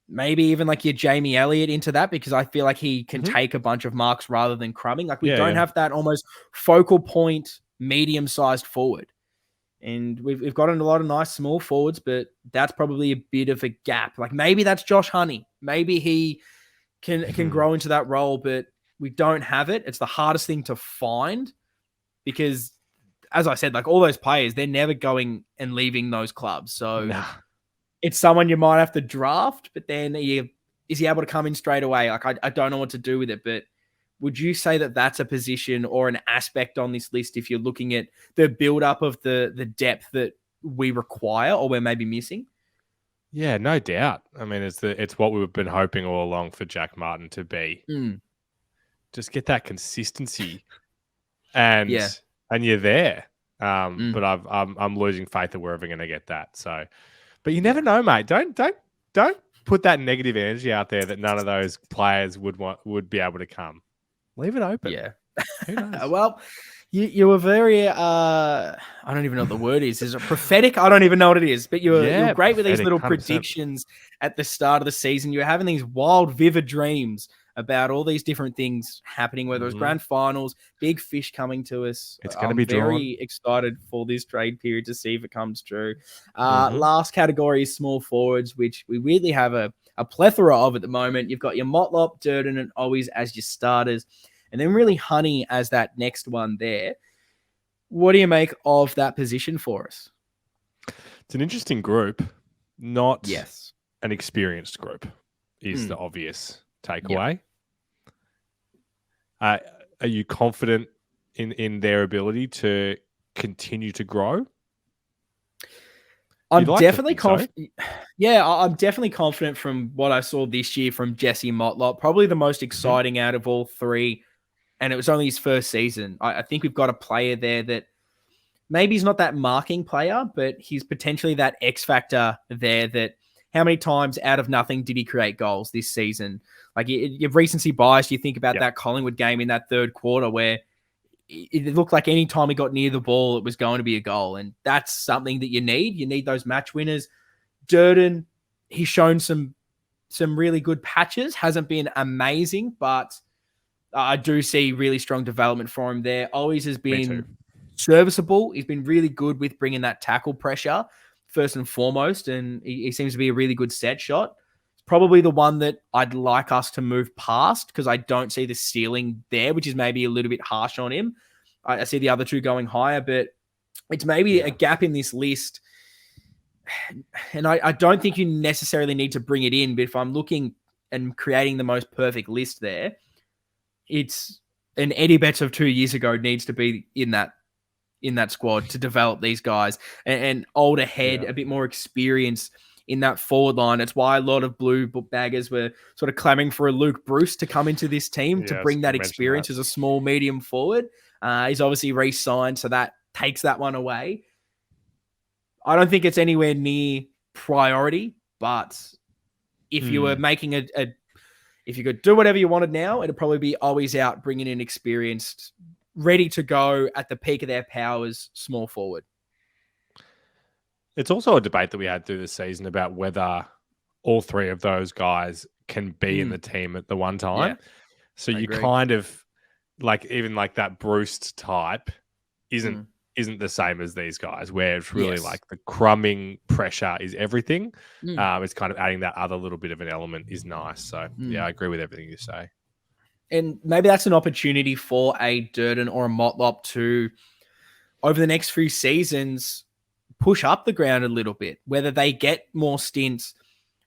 maybe even your Jamie Elliott into that because I feel like he can take a bunch of marks rather than crumbing. Like we don't have that almost focal point, medium-sized forward. And we've gotten a lot of nice small forwards, but that's probably a bit of a gap. Like maybe that's Josh Honey. Maybe he can grow into that role, but we don't have it. It's the hardest thing to find because, as I said, like all those players, they're never going and leaving those clubs. So it's someone you might have to draft, but then is he able to come in straight away? Like I don't know what to do with it, but would you say that that's a position or an aspect on this list if you're looking at the build-up of the depth that we require or we're maybe missing? Yeah, no doubt. I mean, it's what we've been hoping all along for Jack Martin to be. Just get that consistency, and you're there. But I'm losing faith that we're ever going to get that. So, but you never know, mate. Don't put that negative energy out there that none of those players would be able to come. Leave it open. Yeah. Who knows? Well, you were very I don't even know what the word is. Is it prophetic? I don't even know what it is. But you're great with these little 100%. Predictions at the start of the season. You're having these wild, vivid dreams about all these different things happening, whether it's grand finals, big fish coming to us. It's going to be very excited for this trade period to see if it comes true. Last category is small forwards, which we really have a plethora of at the moment. You've got your Motlop, Durden, and Owies as your starters, and then really Honey as that next one there. What do you make of that position for us? It's an interesting group, not an experienced group, is the obvious takeaway. Are you confident in their ability to continue to grow? I'm You'd like to definitely think so. confident. Yeah, I'm definitely confident from what I saw this year from Jesse Motlop. Probably the most exciting out of all three. And it was only his first season. I think we've got a player there that maybe he's not that marking player, but he's potentially that X factor there that how many times out of nothing did he create goals this season? Like your recency bias, you think about that Collingwood game in that third quarter where it looked like any time he got near the ball, it was going to be a goal. And that's something that you need. You need those match winners. Durden, he's shown some really good patches. Hasn't been amazing, but I do see really strong development for him there. Always has been serviceable. He's been really good with bringing that tackle pressure first and foremost, and he seems to be a really good set shot. It's probably the one that I'd like us to move past because I don't see the ceiling there, which is maybe a little bit harsh on him. I see the other two going higher, but it's maybe a gap in this list. And I don't think you necessarily need to bring it in, but if I'm looking and creating the most perfect list there, it's an Eddie Betts of 2 years ago needs to be in that squad to develop these guys and older head, a bit more experience in that forward line. It's why a lot of blue book baggers were sort of clamoring for a Luke Bruce to come into this team to bring that experience as a small medium forward. He's obviously re-signed, so that takes that one away. I don't think it's anywhere near priority, but if you were making if you could do whatever you wanted now, it'd probably be always out bringing in experienced, ready to go at the peak of their powers, small forward. It's also a debate that we had through the season about whether all three of those guys can be in the team at the one time. Yeah, so you kind of even that Bruce type isn't the same as these guys, where it's really like the crumbing pressure is everything. It's kind of adding that other little bit of an element is nice. So I agree with everything you say. And maybe that's an opportunity for a Durden or a Motlop to, over the next few seasons, push up the ground a little bit, whether they get more stints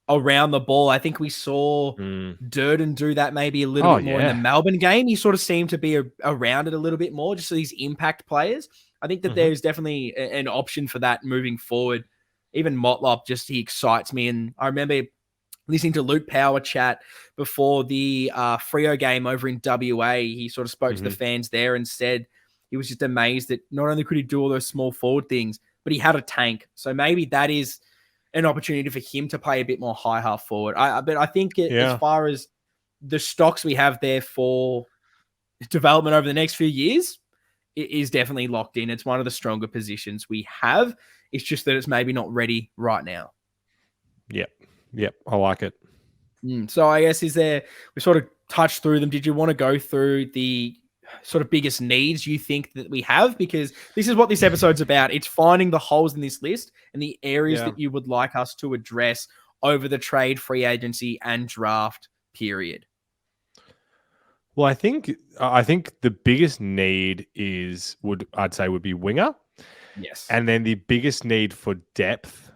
around the ball. I think we saw Durden do that maybe a little bit more in the Melbourne game. He sort of seemed to be around it a little bit more, just so these impact players. I think that there's definitely an option for that moving forward. Even Motlop, he excites me. And I remember listening to Luke Power chat before the Freo game over in WA. He sort of spoke to the fans there and said he was just amazed that not only could he do all those small forward things, but he had a tank. So maybe that is an opportunity for him to play a bit more high half forward. But I think as far as the stocks we have there for development over the next few years, it is definitely locked in. It's one of the stronger positions we have. It's just that it's maybe not ready right now. Yep. I like it. So I guess we sort of touched through them. Did you want to go through the sort of biggest needs you think that we have? Because this is what this episode's about. It's finding the holes in this list and the areas that you would like us to address over the trade, free agency, and draft period. Well, I think the biggest need would be winger. Yes. And then the biggest need for depth,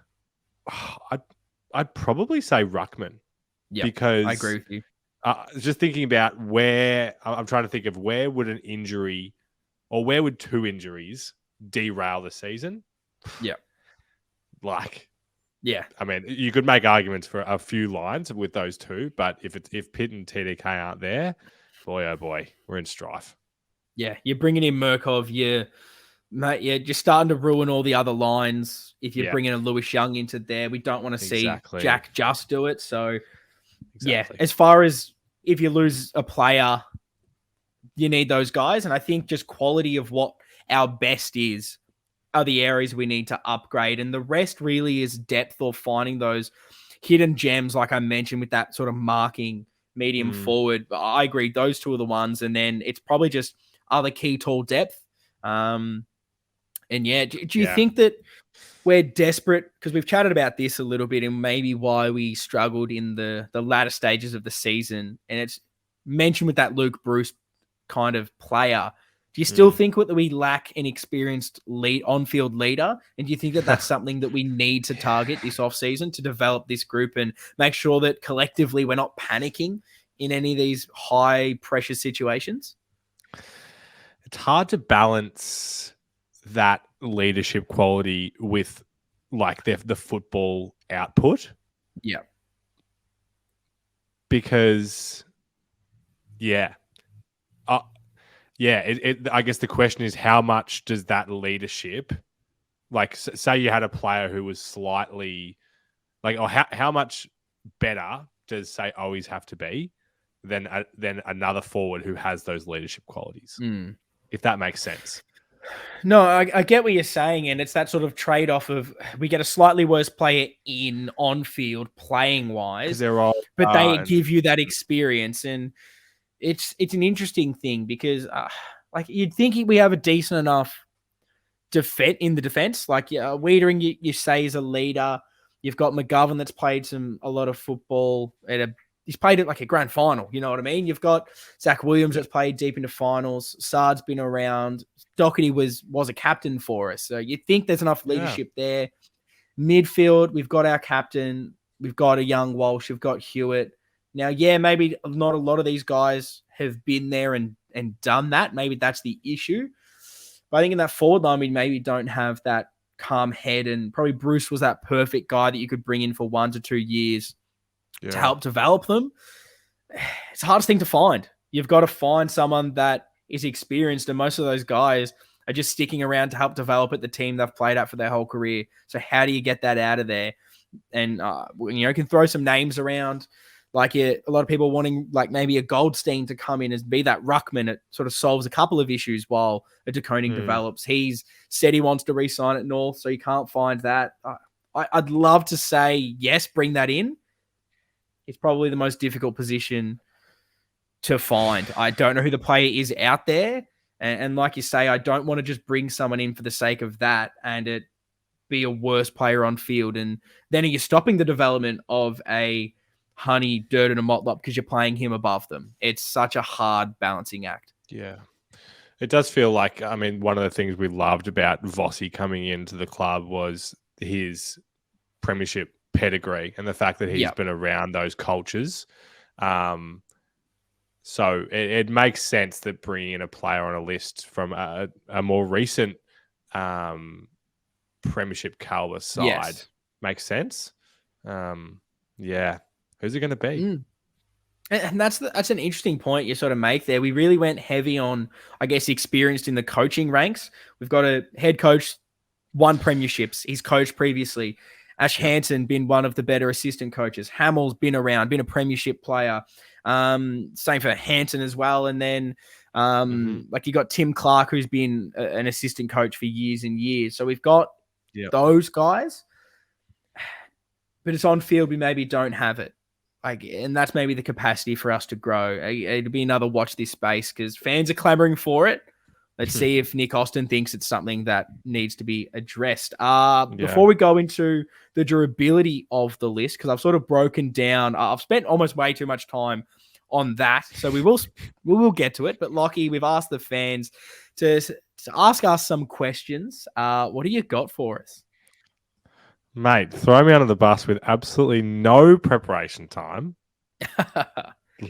I'd probably say ruckman. Yeah, because I agree with you. Just thinking about I'm trying to think of where would an injury or where would two injuries derail the season? Yeah. I mean, you could make arguments for a few lines with those two, but if Pitt and TDK aren't there, boy, oh boy, we're in strife. Yeah, you're bringing in Murkov. You're starting to ruin all the other lines. If you're bringing a Lewis Young into there, we don't want to see Jack just do it. So, as far as if you lose a player, you need those guys. And I think just quality of what our best is are the areas we need to upgrade. And the rest really is depth or finding those hidden gems, like I mentioned, with that sort of marking medium forward. I agree. Those two are the ones. And then it's probably just other key tall depth. Do you think that we're desperate? Because we've chatted about this a little bit and maybe why we struggled in the latter stages of the season. And it's mentioned with that Luke Bruce kind of player. Do you still think that we lack an experienced on-field leader? And do you think that that's something that we need to target this offseason to develop this group and make sure that collectively we're not panicking in any of these high-pressure situations? it's hard to balance that leadership quality with like the football output. Yeah. Because yeah. I guess the question is, how much does that leadership, like, say you had a player who was slightly like, or how much better does, say, always have to be than another forward who has those leadership qualities, if that makes sense. No, I get what you're saying, and it's that sort of trade-off of we get a slightly worse player on field playing wise, They're all, but they give you that experience, and it's an interesting thing because like you'd think we have a decent enough defense. Like Wiedering, you say is a leader. You've got McGovern that's played a lot of football he's played it like a grand final. You know what I mean? You've got Zach Williams that's played deep into finals. Sard's been around. Doherty was a captain for us. So you think there's enough leadership there. Midfield, we've got our captain. We've got a young Walsh. We've got Hewitt. Now, yeah, maybe not a lot of these guys have been there and done that. Maybe that's the issue. But I think in that forward line, we maybe don't have that calm head. And probably Bruce was that perfect guy that you could bring in for 1 to 2 years to help develop them. It's the hardest thing to find. You've got to find someone that is experienced, and most of those guys are just sticking around to help develop at the team they've played at for their whole career. So how do you get that out of there? And, can throw some names around. Like a lot of people wanting like maybe a Goldstein to come in and be that ruckman. It sort of solves a couple of issues while a De Koning develops. He's said he wants to re-sign at North, so you can't find that. I'd love to say, yes, bring that in. It's probably the most difficult position to find. I don't know who the player is out there. And like you say, I don't want to just bring someone in for the sake of that and it be a worse player on field. And then you're stopping the development of a Honey, Dirt, and a Motlop because you're playing him above them. It's such a hard balancing act. Yeah. It does feel like, I mean, one of the things we loved about Vossi coming into the club was his premiership pedigree and the fact that he's been around those cultures. So it makes sense that bringing in a player on a list from a more recent premiership caliber side makes sense. Who's it going to be? And that's an interesting point you sort of make there. We really went heavy on, I guess, experienced in the coaching ranks. We've got a head coach, 1 premierships. He's coached previously. Ash Hansen been one of the better assistant coaches. Hamill's been around, been a premiership player. Same for Hansen as well. And then like you got Tim Clark, who's been an assistant coach for years and years. So we've got those guys, but it's on field. We maybe don't have it. And that's maybe the capacity for us to grow. It'll be another watch this space because fans are clamoring for it. Let's see if Nick Austin thinks it's something that needs to be addressed. Before we go into the durability of the list, because I've sort of broken down, I've spent almost way too much time on that. So we will get to it. But Lockie, we've asked the fans to ask us some questions. What do you got for us? Mate, throw me under the bus with absolutely no preparation time.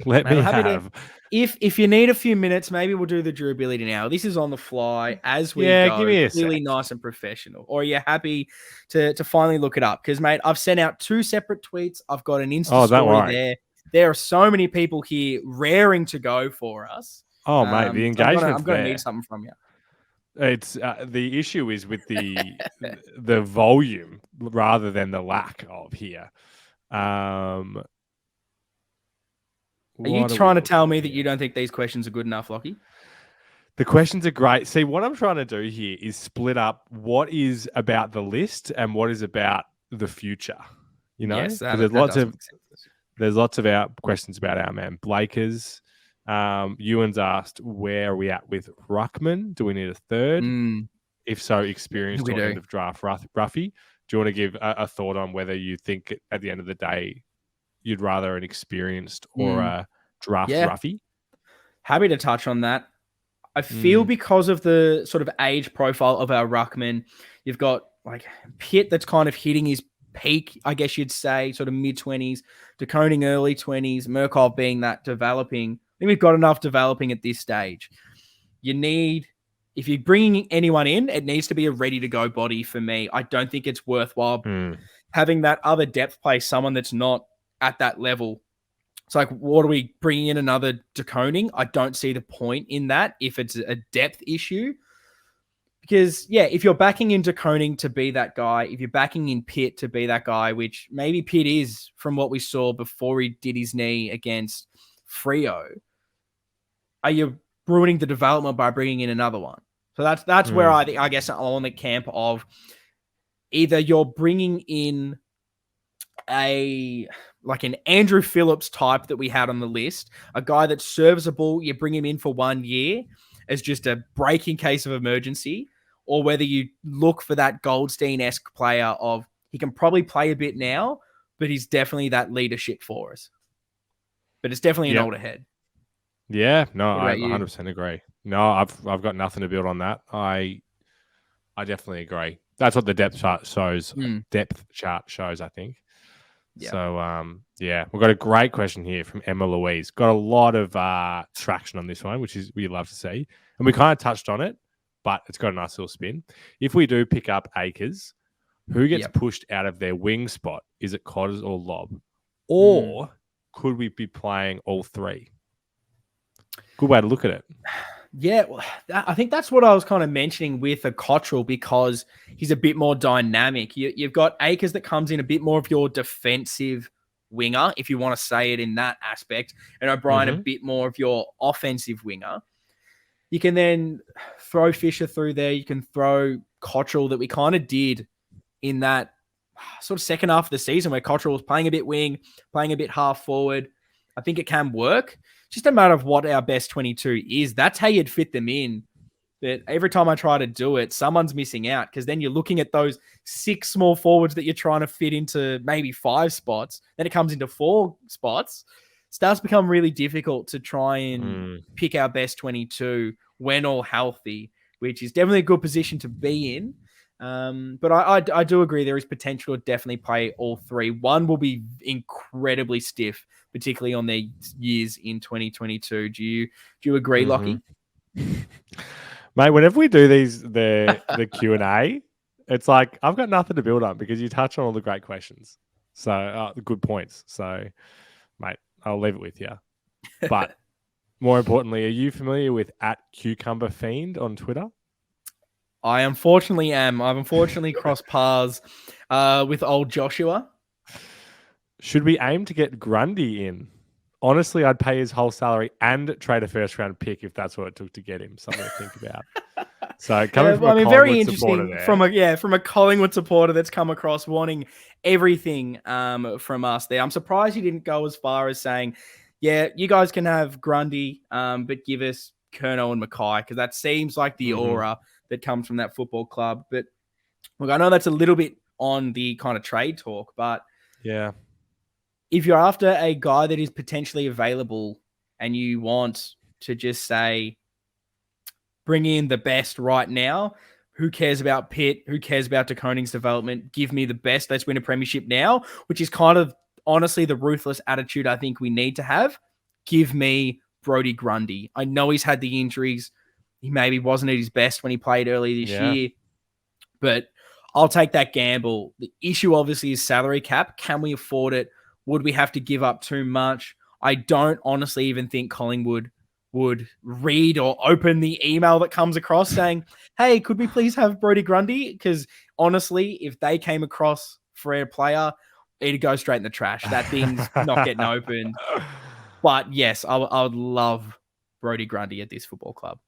Let me have. If you need a few minutes, maybe we'll do the durability now. This is on the fly as we go. Give me a really sec. Nice and professional. Or are you happy to finally look it up? Because, mate, I've sent out 2 separate tweets. I've got an Insta story there. There are so many people here raring to go for us. Oh, mate, the engagement. I'm going to need something from you. It's the issue is with the the volume rather than the lack of here. Are you trying to tell me that you don't think these questions are good enough, Lockie? The questions are great. See, what I'm trying to do here is split up what is about the list and what is about the future. You know, yes, there's lots of our questions about our man Blakers. Ewan's asked, where are we at with Ruckman? Do we need a third? If so, experienced or end of draft Ruffy. Do you want to give a thought on whether you think at the end of the day you'd rather an experienced or a draft Ruffy? Happy to touch on that. I feel because of the sort of age profile of our Ruckman, you've got like Pitt that's kind of hitting his peak, I guess you'd say, sort of mid-20s, De Koning early 20s, Murkoff being that developing. I think we've got enough developing at this stage. You need if you're bringing anyone in, it needs to be a ready-to-go body for me. I don't think it's worthwhile having that other depth play, someone that's not at that level. It's like, what are we bringing in another De Koning? I don't see the point in that if it's a depth issue. Because, yeah, if you're backing in De Koning to be that guy, if you're backing in Pitt to be that guy, which maybe Pitt is from what we saw before he did his knee against Freo, are you ruining the development by bringing in another one? So that's where I guess I'm on the camp of either you're bringing in an Andrew Phillips type that we had on the list, a guy that's serviceable, you bring him in for 1 year as just a break in case of emergency, or whether you look for that Goldstein-esque player of he can probably play a bit now, but he's definitely that leadership for us. But it's definitely an older head. Yeah, no, I you? 100% agree. No, I've got nothing to build on that. I definitely agree. That's what the depth chart shows. Depth chart shows, I think. Yeah. So, we've got a great question here from Emma Louise. Got a lot of traction on this one, which is we love to see. And we kind of touched on it, but it's got a nice little spin. If we do pick up Akers, who gets pushed out of their wing spot? Is it Cotters or Lobb? Or could we be playing all three? Good way to look at it. Yeah, well, I think that's what I was kind of mentioning with a Cottrell, because he's a bit more dynamic. You've got Akers that comes in a bit more of your defensive winger, if you want to say it in that aspect, and O'Brien a bit more of your offensive winger. You can then throw Fisher through there. You can throw Cottrell that we kind of did in that sort of second half of the season where Cottrell was playing a bit wing, playing a bit half forward. I think it can work. Just a matter of what our best 22 is. That's how you'd fit them in. But every time I try to do it, someone's missing out, because then you're looking at those 6 small forwards that you're trying to fit into maybe 5 spots. Then it comes into 4 spots. It starts to become really difficult to try and pick our best 22 when all healthy, which is definitely a good position to be in. But I do agree there is potential to definitely play all 3. One will be incredibly stiff, particularly on their years in 2022. Do you agree, Lockie? Mate, whenever we do the Q&A, it's like I've got nothing to build on because you touch on all the great questions. So the good points. So, mate, I'll leave it with you. But more importantly, are you familiar with @CucumberFiend on Twitter? I unfortunately am. I've unfortunately crossed paths with old Joshua. Should we aim to get Grundy in? Honestly, I'd pay his whole salary and trade a first-round pick if that's what it took to get him. Something to think about. So coming from a very Collingwood interesting there. from a Collingwood supporter that's come across wanting everything from us there. I'm surprised he didn't go as far as saying, yeah, you guys can have Grundy, but give us Curnow and Mackay, because that seems like the aura that comes from that football club. But look, I know that's a little bit on the kind of trade talk, but yeah, if you're after a guy that is potentially available and you want to just say, bring in the best right now, who cares about Pitt? Who cares about De Koning's development? Give me the best. Let's win a premiership now, which is kind of honestly the ruthless attitude I think we need to have. Give me Brodie Grundy. I know he's had the injuries. He maybe wasn't at his best when he played early this year, but I'll take that gamble. The issue obviously is salary cap. Can we afford it? Would we have to give up too much? I don't honestly even think Collingwood would read or open the email that comes across saying, hey, could we please have Brodie Grundy? Because honestly, if they came across for a player, it'd go straight in the trash. That thing's not getting opened. But yes, I would love Brodie Grundy at this football club.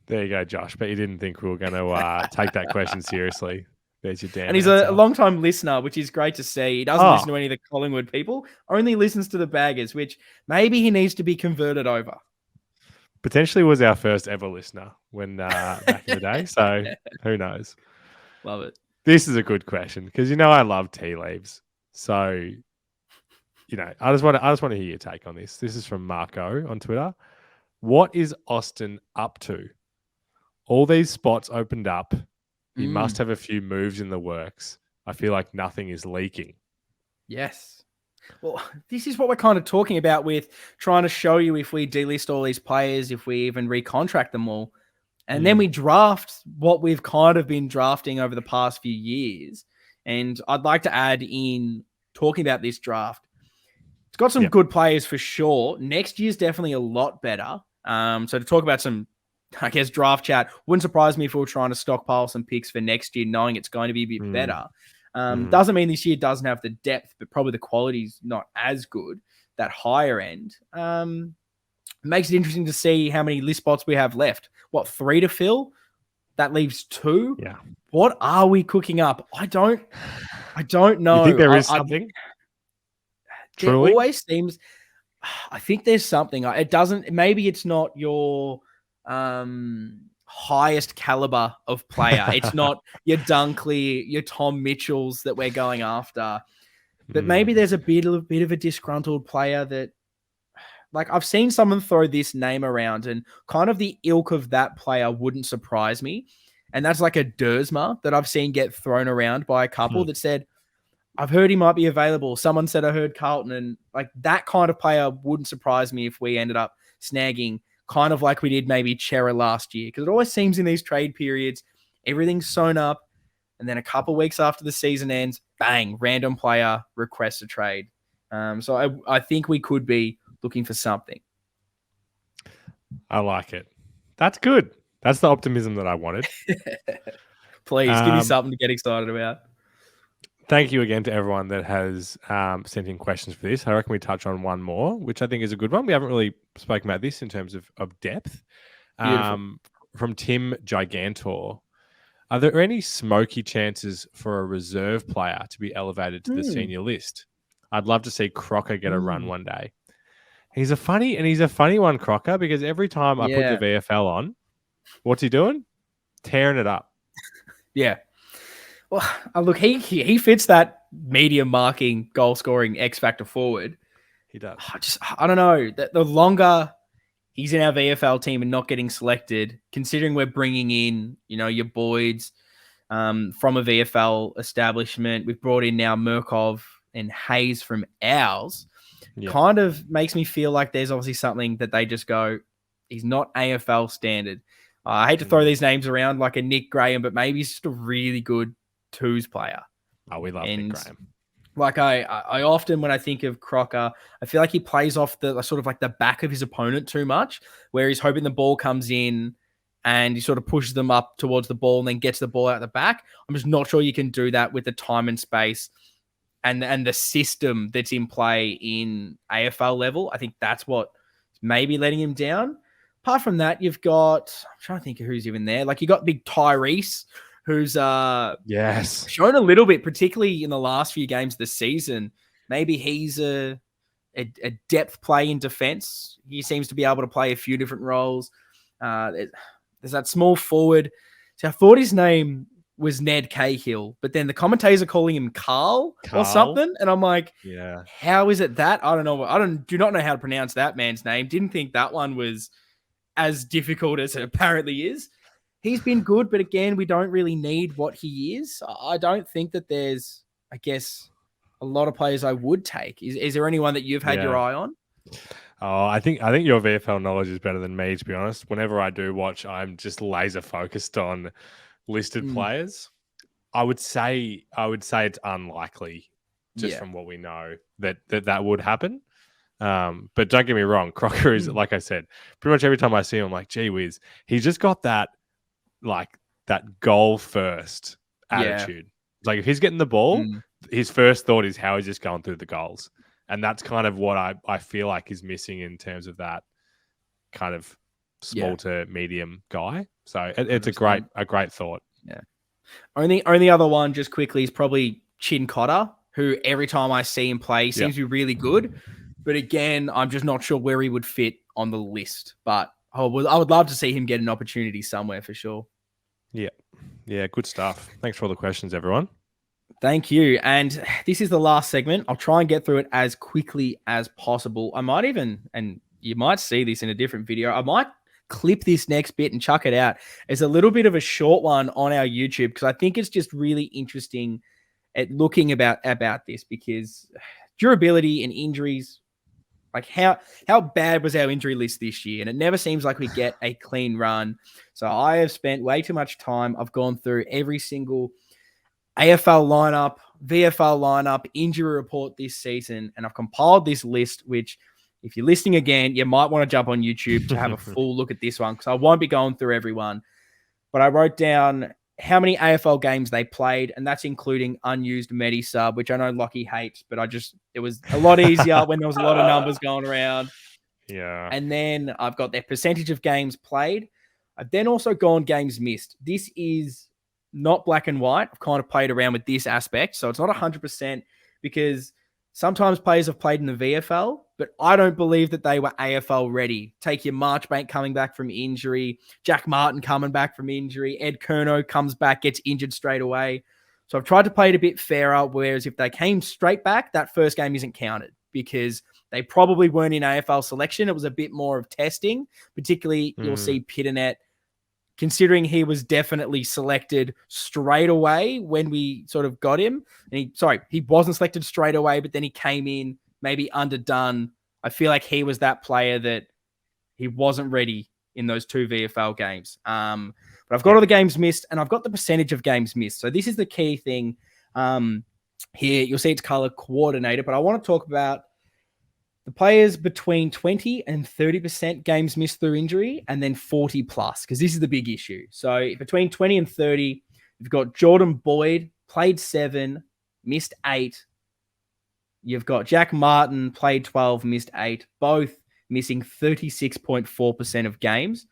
There you go, Josh. But you didn't think we were going to take that question seriously. There's your damn And he's answer. a long-time listener, which is great to see. He doesn't listen to any of the Collingwood people, only listens to the Baggers, which maybe he needs to be converted over. Potentially was our first ever listener when back in the day. So who knows? Love it. This is a good question because I love tea leaves. So I just want to hear your take on this. This is from Marco on Twitter. What is Austin up to? All these spots opened up. He must have a few moves in the works. I feel like nothing is leaking. Yes. Well, this is what we're kind of talking about with trying to show you if we delist all these players, if we even recontract them all. And then we draft what we've kind of been drafting over the past few years. And I'd like to add in talking about this draft. It's got some good players for sure. Next year's definitely a lot better. So to talk about some, I guess, draft chat, wouldn't surprise me if we were trying to stockpile some picks for next year, knowing it's going to be a bit better. Doesn't mean this year doesn't have the depth, but probably the quality's not as good, that higher end. Makes it interesting to see how many list spots we have left. What, 3 to fill? That leaves 2. Yeah. What are we cooking up? I don't know. You think there is something? There Truly? always seems. I think there's something. It doesn't. Maybe it's not your highest caliber of player. It's not your Dunkley, your Tom Mitchells that we're going after. But maybe there's a bit of a disgruntled player that. Like, I've seen someone throw this name around, and kind of the ilk of that player wouldn't surprise me. And that's like a Dersma that I've seen get thrown around by a couple that said, I've heard he might be available. Someone said I heard Carlton. And like that kind of player wouldn't surprise me if we ended up snagging kind of like we did maybe Chera last year. Because it always seems in these trade periods, everything's sewn up. And then a couple weeks after the season ends, bang, random player requests a trade. So I think we could be looking for something. I like it. That's good. That's the optimism that I wanted. Please give me something to get excited about. Thank you again to everyone that has sent in questions for this. I reckon we touch on one more, which I think is a good one. We haven't really spoken about this in terms of depth. From Tim Gigantor. Are there any smoky chances for a reserve player to be elevated to the senior list? I'd love to see Crocker get a run one day. He's a funny one, Crocker, because every time I put the VFL on, what's he doing? Tearing it up. Yeah. Well, look, he fits that medium marking, goal scoring X factor forward. He does. I don't know. The longer he's in our VFL team and not getting selected, considering we're bringing in, your Boyds from a VFL establishment, we've brought in now Murkov and Hayes from ours. Kind of makes me feel like there's obviously something that they just go, he's not AFL standard. I hate to throw these names around like a Nick Graham, but maybe he's just a really good twos player. Oh, we love Nick Graham. Like I often, when I think of Crocker, I feel like he plays off the sort of like the back of his opponent too much, where he's hoping the ball comes in and he sort of pushes them up towards the ball and then gets the ball out the back. I'm just not sure you can do that with the time and space and the system that's in play in AFL level. I think that's what maybe letting him down. Apart from that, you've got, I'm trying to think of who's even there. Like you got big Tyrese, who's shown a little bit, particularly in the last few games of the season. Maybe he's a depth play in defense. He seems to be able to play a few different roles. There's that small forward. So I thought his name was Ned Cahill, but then the commentators are calling him Carl or something. And I'm like, how is it that? I don't know. Do not know how to pronounce that man's name. Didn't think that one was as difficult as it apparently is. He's been good, but again, we don't really need what he is. I don't think that there's, I guess, a lot of players I would take. Is there anyone that you've had your eye on? Oh, I think your VFL knowledge is better than me, to be honest. Whenever I do watch, I'm just laser focused on listed players. I would say it's unlikely, just from what we know, that would happen. But don't get me wrong, Crocker is, like I said, pretty much every time I see him, I'm like, gee whiz, he's just got that goal first attitude. Like if he's getting the ball, his first thought is how he's just going through the goals. And that's kind of what I feel like is missing in terms of that kind of small to medium guy. So it's a great thought. Yeah. Only other one just quickly is probably Chin Cotter, who every time I see him play seems to be really good. But again, I'm just not sure where he would fit on the list. But I would love to see him get an opportunity somewhere for sure. Yeah. Yeah, good stuff. Thanks for all the questions, everyone. Thank you. And this is the last segment. I'll try and get through it as quickly as possible. I might even, and you might see this in a different video, I might clip this next bit and chuck it out as a little bit of a short one on our YouTube, because I think it's just really interesting at looking about this, because durability and injuries, Like how bad was our injury list this year? And it never seems like we get a clean run. So I have spent way too much time. I've gone through every single AFL lineup, VFL lineup, injury report this season, and I've compiled this list, which if you're listening again, you might want to jump on YouTube to have a full look at this one because I won't be going through everyone. But I wrote down how many AFL games they played, and that's including unused Medi-Sub, which I know Lockie hates, but it was a lot easier when there was a lot of numbers going around. Yeah. And then I've got their percentage of games played. I've then also gone games missed. This is not black and white. I've kind of played around with this aspect. So it's not 100% because sometimes players have played in the VFL, but I don't believe that they were AFL ready. Take your Marchbank coming back from injury, Jack Martin coming back from injury, Ed Kerno comes back, gets injured straight away. So I've tried to play it a bit fairer, whereas if they came straight back, that first game isn't counted because they probably weren't in AFL selection. It was a bit more of testing, particularly you'll see Pitternet, considering he was definitely selected straight away when we sort of got him. And he wasn't selected straight away, but then he came in maybe underdone. I feel like he was that player that he wasn't ready in those 2 VFL games. But I've got all the games missed and I've got the percentage of games missed. So this is the key thing here. You'll see it's color coordinated, but I want to talk about the players between 20 and 30% games missed through injury and then 40 plus, because this is the big issue. So between 20 and 30, you've got Jordan Boyd, played 7, missed 8. You've got Jack Martin, played 12, missed 8, both missing 36.4% of games.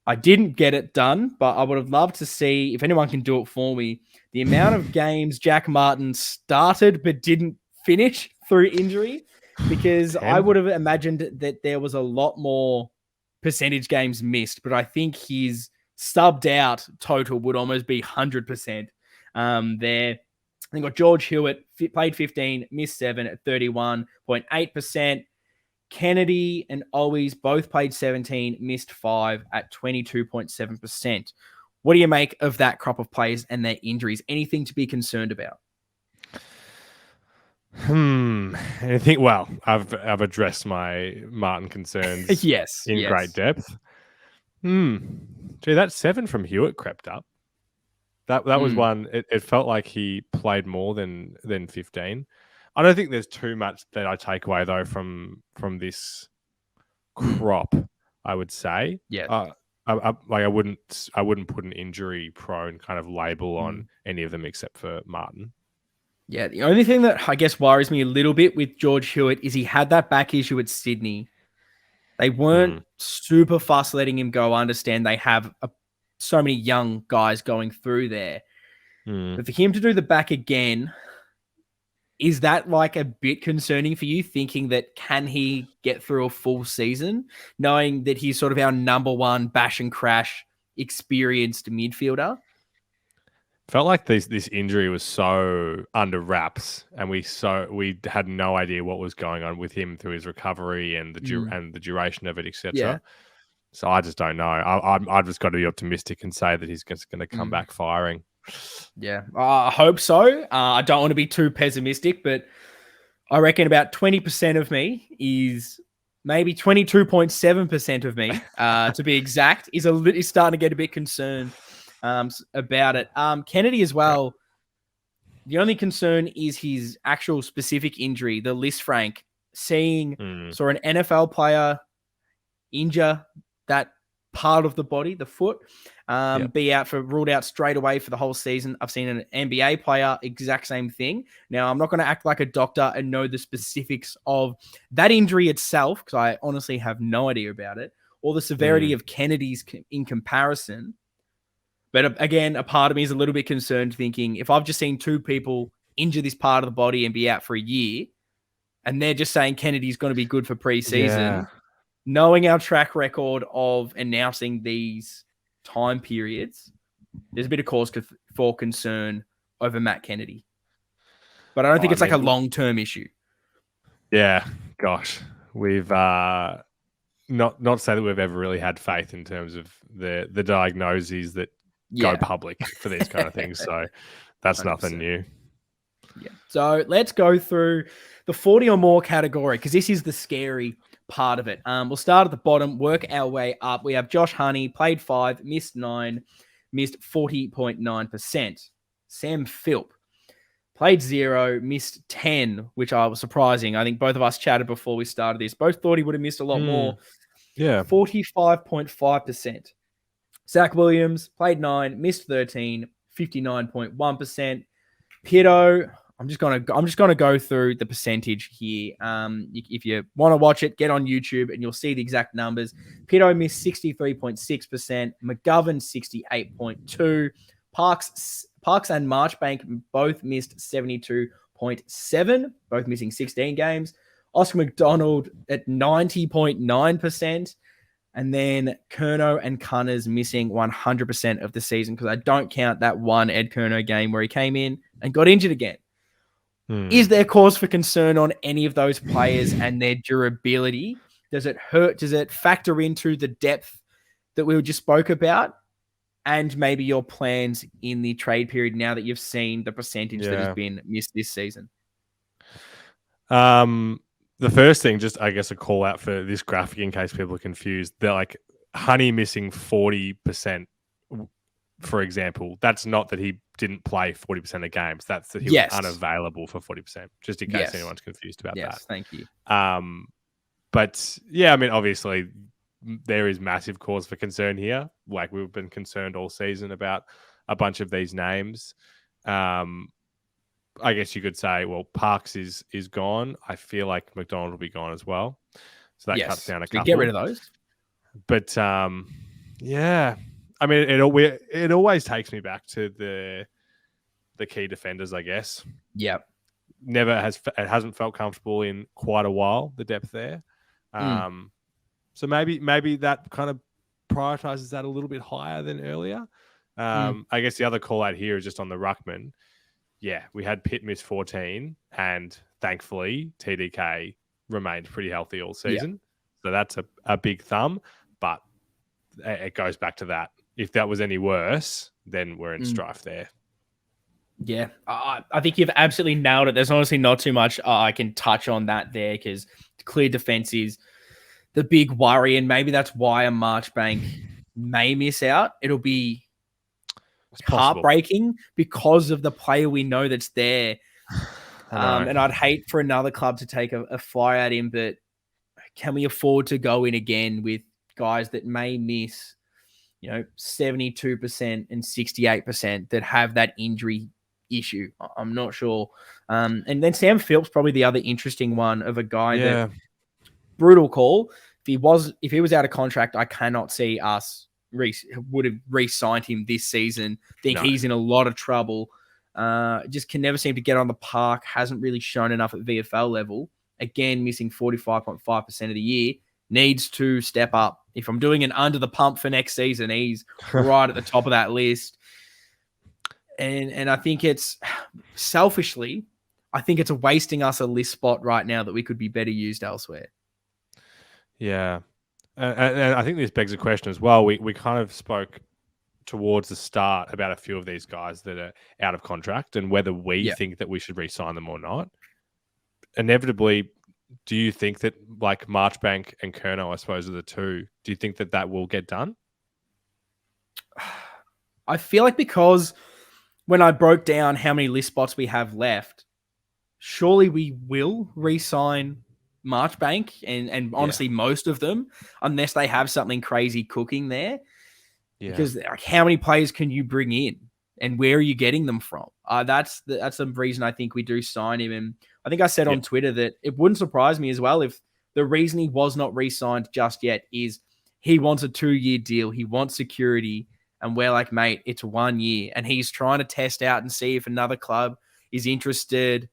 I didn't get it done, but I would have loved to see, if anyone can do it for me, the amount of games Jack Martin started but didn't finish through injury, because 10? I would have imagined that there was a lot more percentage games missed, but I think his subbed out total would almost be 100% there. Then got George Hewitt, played 15, missed 7 at 31.8%. Kennedy and Owies both played 17, missed 5 at 22.7%. What do you make of that crop of players and their injuries? Anything to be concerned about? I think, well, I've addressed my Martin concerns in great depth. Gee, that 7 from Hewitt crept up. That was one. It felt like he played more than 15. I don't think there's too much that I take away though from this crop. I would say, yeah. I wouldn't put an injury prone kind of label on any of them except for Martin. Yeah, the only thing that I guess worries me a little bit with George Hewitt is he had that back issue at Sydney. They weren't super fast letting him go. I understand they have so many young guys going through there. But for him to do the back again, is that like a bit concerning for you, thinking that can he get through a full season, knowing that he's sort of our number one bash and crash experienced midfielder? Felt like this injury was so under wraps, and we had no idea what was going on with him through his recovery and the duration of it, etc. Yeah. So I just don't know. I've just got to be optimistic and say that he's just going to come back firing. Yeah, I hope so. I don't want to be too pessimistic, but I reckon about 20% of me is maybe 22.7% of me, to be exact, is starting to get a bit concerned about it. Kennedy as well. The only concern is his actual specific injury, the Liz Frank. Saw an NFL player injure that part of the body, the foot, be ruled out straight away for the whole season. I've seen an NBA player, exact same thing. Now, I'm not going to act like a doctor and know the specifics of that injury itself, because I honestly have no idea about it, or the severity of Kennedy's in comparison. But again, a part of me is a little bit concerned, thinking if I've just seen 2 people injure this part of the body and be out for a year, and they're just saying Kennedy's going to be good for preseason, knowing our track record of announcing these time periods, there's a bit of cause for concern over Matt Kennedy. But I don't think it's like a long-term issue. Yeah, gosh. We've not to say that we've ever really had faith in terms of the diagnoses that go public for these kind of things. So that's 100%. Nothing new. Yeah. So let's go through the 40 or more category, because this is the scary part of it. We'll start at the bottom, work our way up. We have Josh Honey, played 5, missed 9, missed 40.9%. Sam Philp, played 0, missed 10, which I was surprising. I think both of us chatted before we started this. Both thought he would have missed a lot more. Yeah. 45.5%. Zach Williams, played 9, missed 13, 59.1%. Pito, I'm just gonna go through the percentage here. If you want to watch it, get on YouTube and you'll see the exact numbers. Pito missed 63.6%, McGovern 68.2%, Parks and Marchbank both missed 72.7%, both missing 16 games. Oscar McDonald at 90.9%. And then Curnow and Cunners missing 100% of the season, because I don't count that one Ed Curnow game where he came in and got injured again. Is there cause for concern on any of those players and their durability? Does it hurt? Does it factor into the depth that we just spoke about? And maybe your plans in the trade period now that you've seen the percentage that has been missed this season? The first thing, just I guess a call out for this graphic in case people are confused. They're like Honey missing 40%, for example. That's not that he didn't play 40% of games. That's that he was unavailable for 40%, just in case anyone's confused about that. Thank you. But yeah, I mean, obviously there is massive cause for concern here. Like we've been concerned all season about a bunch of these names. I guess you could say, well, Parks is gone. I feel like McDonald will be gone as well. So that cuts down a couple. Get rid of those. But yeah, I mean, it always takes me back to the key defenders, I guess. Yeah. It hasn't felt comfortable in quite a while, the depth there. So maybe that kind of prioritizes that a little bit higher than earlier. I guess the other call out here is just on the ruckman. Yeah, we had Pitt miss 14, and thankfully TDK remained pretty healthy all season. So that's a big thumb, but it goes back to that. If that was any worse, then we're in strife there. Yeah, I think you've absolutely nailed it. There's honestly not too much I can touch on that there, because clear defense is the big worry, and maybe that's why a Marchbank may miss out. It'll be heartbreaking because of the player we know that's there. And I'd hate for another club to take a fly at him, but can we afford to go in again with guys that may miss, 72% and 68% that have that injury issue? I'm not sure. And then Sam Phillips, probably the other interesting one of a guy that brutal call. If he was out of contract, I cannot see us would have re-signed him this season. He's in a lot of trouble. Just can never seem to get on the park. Hasn't really shown enough at VFL level. Again, missing 45.5% of the year. Needs to step up. If I'm doing an under the pump for next season, he's right at the top of that list. And I think it's selfishly, I think it's wasting us a list spot right now that we could be better used elsewhere. Yeah. And I think this begs a question as well. We kind of spoke towards the start about a few of these guys that are out of contract and whether we think that we should re-sign them or not. Inevitably, do you think that like Marchbank and Curnow, I suppose, are the two, do you think that will get done? I feel like because when I broke down how many list spots we have left, surely we will re-sign Marchbank and honestly most of them, unless they have something crazy cooking there. Because like, how many players can you bring in and where are you getting them from? That's the reason I think we do sign him. And I think I said on Twitter that it wouldn't surprise me as well if the reason he was not re-signed just yet is he wants a 2-year deal. He wants security. And we're like, mate, it's 1 year. And he's trying to test out and see if another club is interested.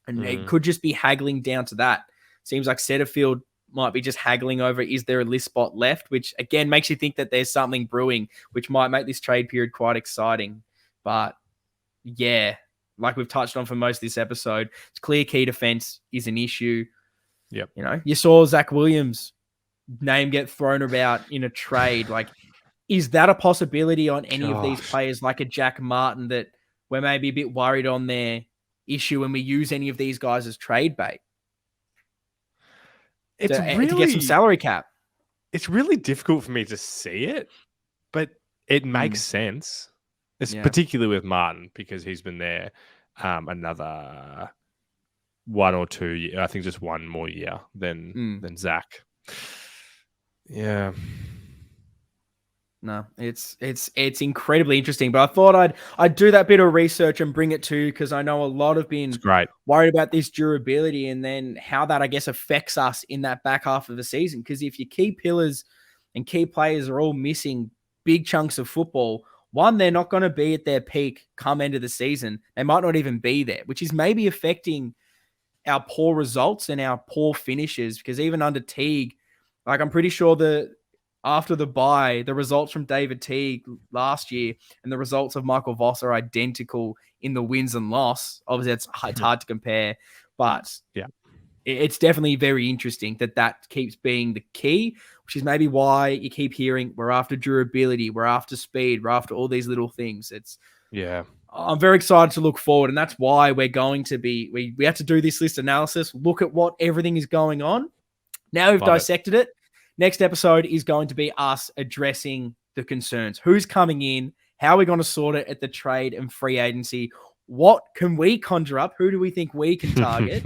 And it could just be haggling down to that. Seems like Setterfield might be just haggling over, is there a list spot left? Which, again, makes you think that there's something brewing, which might make this trade period quite exciting. But, yeah, like we've touched on for most of this episode, it's clear key defense is an issue. Yep. You saw Zach Williams' name get thrown about in a trade. Like, is that a possibility on any of these players, like a Jack Martin, that we're maybe a bit worried on their issue when we use any of these guys as trade bait It's to get some salary cap. It's really difficult for me to see it, but it makes sense. It's particularly with Martin because he's been there another 1 or 2 years. I think just one more year than Zach. Yeah. No, it's incredibly interesting. But I thought I'd do that bit of research and bring it to you because I know a lot have been worried about this durability and then how that, I guess, affects us in that back half of the season. Because if your key pillars and key players are all missing big chunks of football, one, they're not going to be at their peak come end of the season. They might not even be there, which is maybe affecting our poor results and our poor finishes. Because even under Teague, like I'm pretty sure after the bye, the results from David Teague last year and the results of Michael Voss are identical in the wins and loss. Obviously, it's hard to compare, but it's definitely very interesting that keeps being the key, which is maybe why you keep hearing we're after durability, we're after speed, we're after all these little things. I'm very excited to look forward, and that's why we're going to be, we have to do this list analysis, look at what everything is going on. Now we've dissected it. Next episode is going to be us addressing the concerns. Who's coming in? How are we going to sort it at the trade and free agency? What can we conjure up? Who do we think we can target?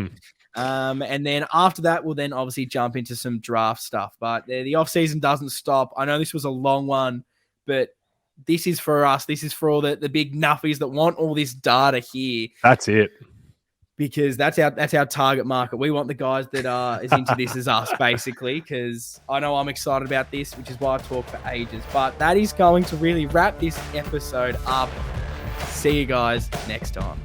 And then after that, we'll then obviously jump into some draft stuff. But the offseason doesn't stop. I know this was a long one, but this is for us. This is for all the big nuffies that want all this data here. That's it. Because that's our target market. We want the guys that are as into this as us, basically, because I know I'm excited about this, which is why I talk for ages. But that is going to really wrap this episode up. See you guys next time.